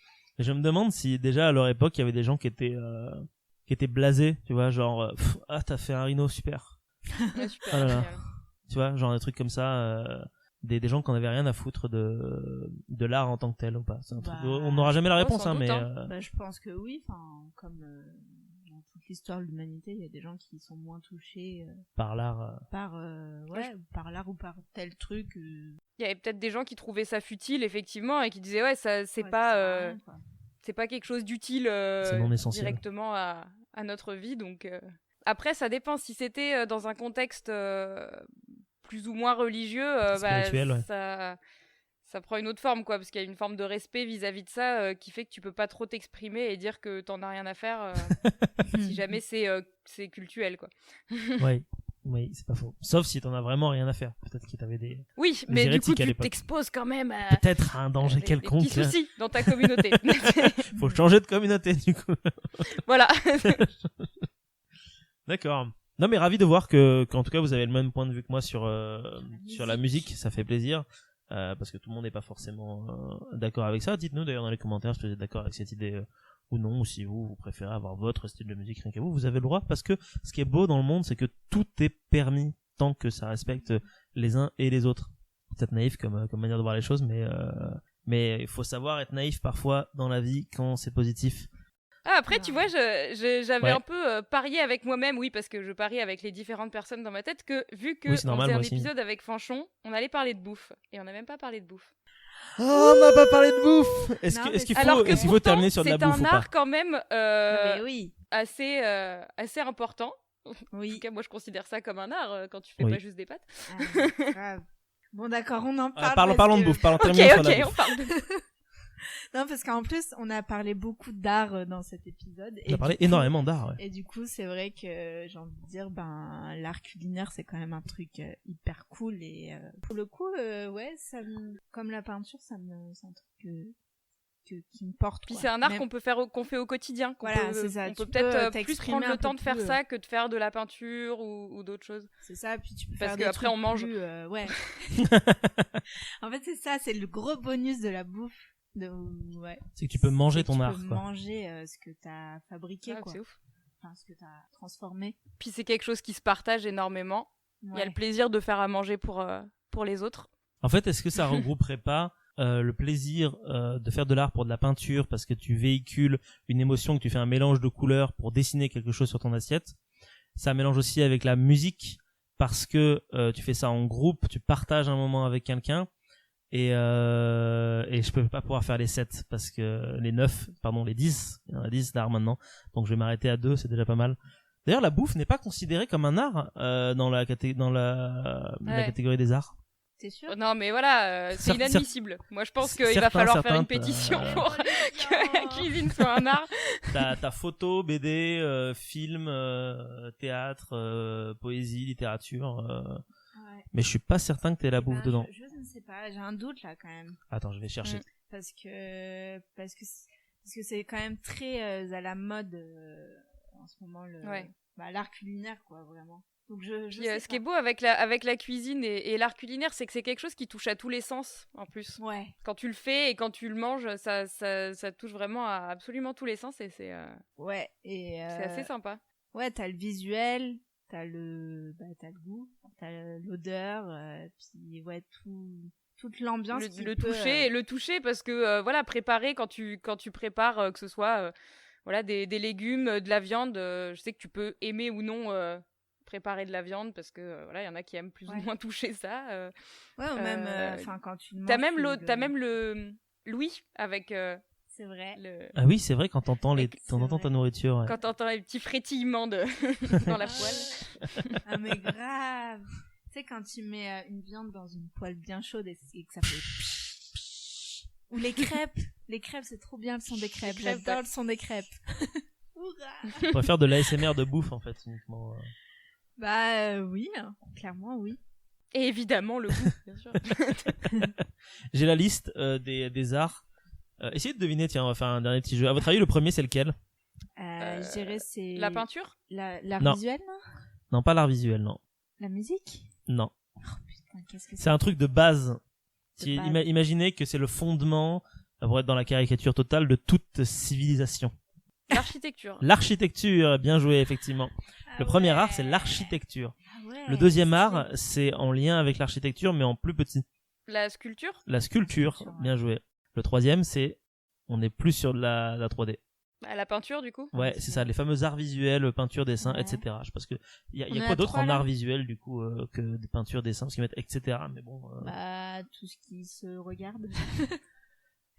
Et je me demande si déjà à leur époque il y avait des gens qui étaient blasés, tu vois, genre t'as fait un rhino, super. Ouais, super. Ah là là. Tu vois, genre des trucs comme ça. des gens qui en avaient rien à foutre de l'art en tant que tel ou pas? C'est un truc, on n'aura jamais la réponse, sans doute, mais Bah, je pense que oui. Enfin, comme dans toute l'histoire de l'humanité, il y a des gens qui sont moins touchés par l'art. par l'art ou par tel truc. Il y avait peut-être des gens qui trouvaient ça futile, effectivement, et qui disaient ouais, ça c'est Ouais, pas ça sert à rien, quoi. c'est pas quelque chose d'utile C'est non essentiel. directement à notre vie. Donc après, ça dépend. Si c'était dans un contexte plus ou moins religieux, Spirituel, ouais. ça prend une autre forme, quoi, parce qu'il y a une forme de respect vis-à-vis de ça qui fait que tu peux pas trop t'exprimer et dire que t'en as rien à faire si jamais c'est cultuel, quoi. Oui, c'est pas faux. Sauf si t'en as vraiment rien à faire. Peut-être que t'avais des Oui, mais du coup, hérétiques à tu l'époque. t'exposes quand même à peut-être à un danger des quelconque. petits soucis dans ta communauté. Faut changer de communauté du coup. Voilà. D'accord. Non mais ravi de voir qu'en tout cas vous avez le même point de vue que moi sur la musique, ça fait plaisir parce que tout le monde n'est pas forcément d'accord avec ça. Dites-nous d'ailleurs dans les commentaires si vous êtes d'accord avec cette idée ou non, ou si vous préférez avoir votre style de musique rien qu'à vous avez le droit, parce que ce qui est beau dans le monde c'est que tout est permis tant que ça respecte les uns et les autres. Peut-être naïf comme manière de voir les choses, mais il faut savoir être naïf parfois dans la vie quand c'est positif. Ah, après, tu vois, j'avais Ouais. un peu parié avec moi-même, oui, parce que je parie avec les différentes personnes dans ma tête, que vu que Oui, c'est normal, on faisait moi un aussi. épisode avec Fanchon, on allait parler de bouffe. Et on n'a même pas parlé de bouffe. Oh, on n'a pas parlé de bouffe. Est-ce Non, qu'il mais faut, Alors que est-ce qu'il faut pourtant, terminer sur de la c'est bouffe ou un pas? art quand même Non, mais oui. assez important. En tout Oui. cas, moi, je considère ça comme un art quand tu fais Oui. pas juste des pâtes. Ah, grave. Bon, d'accord, on en parle. Parlons parce de que- bouffe. Ok, Terminons sur la on bouffe. parle de... Non, parce qu'en plus, on a parlé beaucoup d'art dans cet épisode. On a parlé du coup- énormément d'art. Ouais. Et du coup, c'est vrai que j'ai envie de dire, l'art culinaire, c'est quand même un truc hyper cool. Et pour le coup, ouais, comme la peinture, c'est un truc qui me porte. Puis quoi. c'est un art Même- qu'on fait au quotidien. Voilà, c'est ça. On Tu peut peux peut-être plus t'exprimer prendre un le peu temps de faire plus, ça que de faire de la peinture ou d'autres choses. C'est ça, puis tu peux Parce faire des qu'après, trucs on mange. plus, ouais. En fait, c'est ça, c'est le gros bonus de la bouffe. Ouais. C'est que tu peux manger C'est que ton tu art. peux Quoi. manger ce que t'as fabriqué, Ah, quoi. c'est ouf. Enfin, ce que t'as transformé. Puis c'est quelque chose qui se partage énormément. Il y a le plaisir de faire à manger pour les autres. En fait, est-ce que ça regrouperait pas le plaisir de faire de l'art pour de la peinture parce que tu véhicules une émotion, que tu fais un mélange de couleurs pour dessiner quelque chose sur ton assiette? Ça mélange aussi avec la musique parce que tu fais ça en groupe, tu partages un moment avec quelqu'un et je peux pas pouvoir faire les 7 parce que les 10, il y en a 10 d'art maintenant, donc je vais m'arrêter à 2, c'est déjà pas mal. D'ailleurs, la bouffe n'est pas considérée comme un art dans la catégorie des arts. T'es sûr? Non, mais voilà, c'est Certes- inadmissible. Moi, je pense qu'il va certains- falloir faire une certains, pétition pour Oh, les que la gens. cuisine soit un art. T'as photo, BD, film, théâtre, poésie, littérature. Ouais. Mais je suis pas certain que t'aies la bouffe dedans. Je ne sais pas, j'ai un doute là quand même. Attends, je vais chercher. Parce que c'est quand même très à la mode en ce moment, Ouais. l'art culinaire, quoi, vraiment. Donc je Puis, sais ce qui est pas. beau avec la cuisine et l'art culinaire, c'est que c'est quelque chose qui touche à tous les sens, en plus. Ouais. Quand tu le fais et quand tu le manges, ça touche vraiment à absolument tous les sens et c'est Ouais. Et c'est assez sympa. ouais, t'as le visuel, t'as le goût, t'as l'odeur, puis ouais, toute l'ambiance. Le toucher parce que voilà, préparer quand tu prépares que ce soit voilà des légumes, de la viande, je sais que tu peux aimer ou non préparer de la viande parce que voilà, il y en a qui aiment plus ou moins toucher ça. Ouais, ou même, enfin, quand tu le manges. T'as même le l'ouïe avec C'est vrai. Ah oui, c'est vrai quand t'entends C'est ta vrai. nourriture. Ouais. quand t'entends les petits frétillements dans la poêle. Ah, mais grave. Tu sais, quand tu mets une viande dans une poêle bien chaude et que ça fait. Ou les crêpes. Les crêpes, c'est trop bien le son des crêpes. crêpes, J'adore ouais. le son des crêpes. Hourra. Je préfère de l'ASMR de bouffe en fait uniquement. Bah oui, hein. Clairement oui. Et évidemment le goût, bien sûr. J'ai la liste des arts. Essayez de deviner, tiens, on va faire un dernier petit jeu. À votre avis, le premier c'est lequel? Je dirais c'est. La peinture? L'art Non. visuel, non? Non, pas l'art visuel, non. La musique? Non. Oh putain, qu'est-ce que C'est un truc de base. De base. Imaginez que c'est le fondement, pour être dans la caricature totale, de toute civilisation. L'architecture. L'architecture, bien joué, effectivement. Ah Le premier ouais. art, c'est l'architecture. Ah ouais, Le deuxième stylé. art, c'est en lien avec l'architecture, mais en plus petit. La sculpture. La sculpture, bien joué. Le troisième, c'est on est plus sur de la 3D. Bah, la peinture du coup. Ouais, c'est ça, les fameux arts visuels, peinture, dessin, Ouais. etc. Je pense que il y On a est quoi à d'autre 3, en là art visuel du coup que des peintures, dessins, parce qu'ils mettent etc. Mais bon. Bah, tout ce qui se regarde.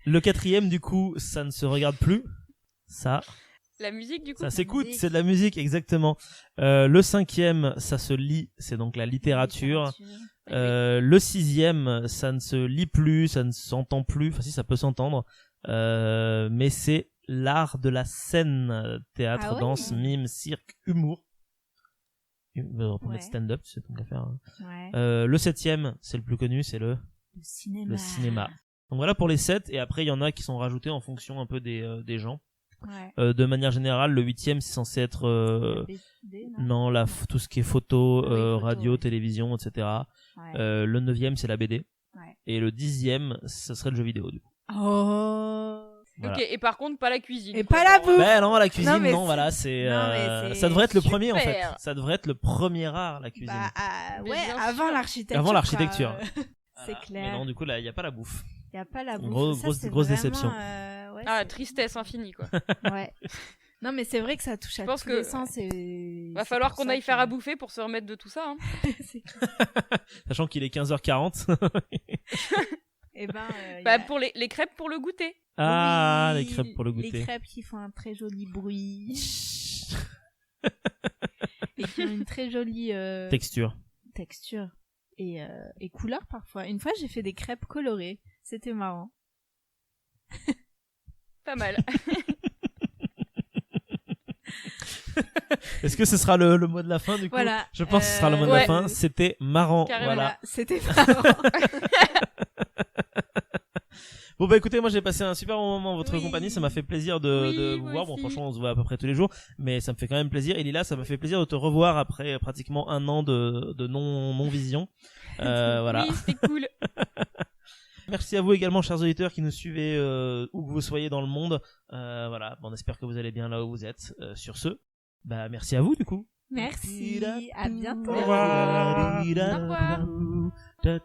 Le quatrième du coup, ça ne se regarde plus. Ça La musique du coup. Ça s'écoute, musique. c'est de la musique, exactement. Le cinquième, ça se lit, c'est donc la littérature. Le sixième, ça ne se lit plus, ça ne s'entend plus. Enfin si, ça peut s'entendre. Mais c'est l'art de la scène, théâtre, Ah ouais. danse, mime, cirque, humour. Pour Ouais. mettre stand-up, c'est donc à faire. Ouais. Le septième, c'est le plus connu, c'est le Le cinéma. cinéma. Donc voilà pour les 7, et après il y en a qui sont rajoutés en fonction un peu des gens. Ouais. De manière générale, le 8e c'est censé être BD, non tout ce qui est photo, Ah oui, photo, radio, ouais. télévision, etc. Ouais. Le 9e c'est la BD. Ouais. Et le 10e ce serait le jeu vidéo du coup. Oh. Voilà. Ok, et par contre pas la cuisine. Et quoi, pas la genre, bouffe. Ben non, la cuisine, Non, mais non, c'est- voilà, c'est, Non, mais c'est ça devrait être le premier en fait. super. Ça devrait être le premier art, la cuisine. Bah, Mais ouais, bien avant sûr. l'architecture. Avant l'architecture. quoi. C'est Voilà. clair. Mais non, du coup, là, il n'y a pas la bouffe. Il y a pas la bouffe. Grosse- Ça, grosse- c'est grosse vraiment, déception. Ouais, Ah, c'est- tristesse infinie quoi. Ouais. Non, mais c'est vrai que ça touche à pense tous que- les sens. Et Va c'est falloir pour qu'on ça aille que- faire à bouffer pour se remettre de tout ça. Hein. C'est clair. Sachant qu'il est 15h40. Eh ben, Bah, pour les crêpes pour le goûter. Ah, oui, les crêpes pour le Les goûter. crêpes qui font un très joli bruit et qui ont une très jolie Texture. texture et couleur parfois. Une fois, j'ai fait des crêpes colorées. C'était marrant. Pas mal. Est-ce que ce sera le mot de la fin du coup? Voilà. Je pense que ce sera le mot de la ouais. fin. C'était marrant. Carrément. Voilà. C'était marrant. Bon bah écoutez, moi j'ai passé un super bon moment en votre Oui. compagnie, ça m'a fait plaisir de Oui, vous moi voir. Bon aussi. franchement on se voit à peu près tous les jours, mais ça me fait quand même plaisir. Et Lila, ça m'a fait plaisir de te revoir après pratiquement un an de non vision. Voilà. Oui, c'était cool. Merci à vous également, chers auditeurs qui nous suivez où que vous soyez dans le monde. Voilà, bon, on espère que vous allez bien là où vous êtes. Sur ce, bah merci à vous du coup. Merci. À bientôt. Au revoir. Au revoir. Da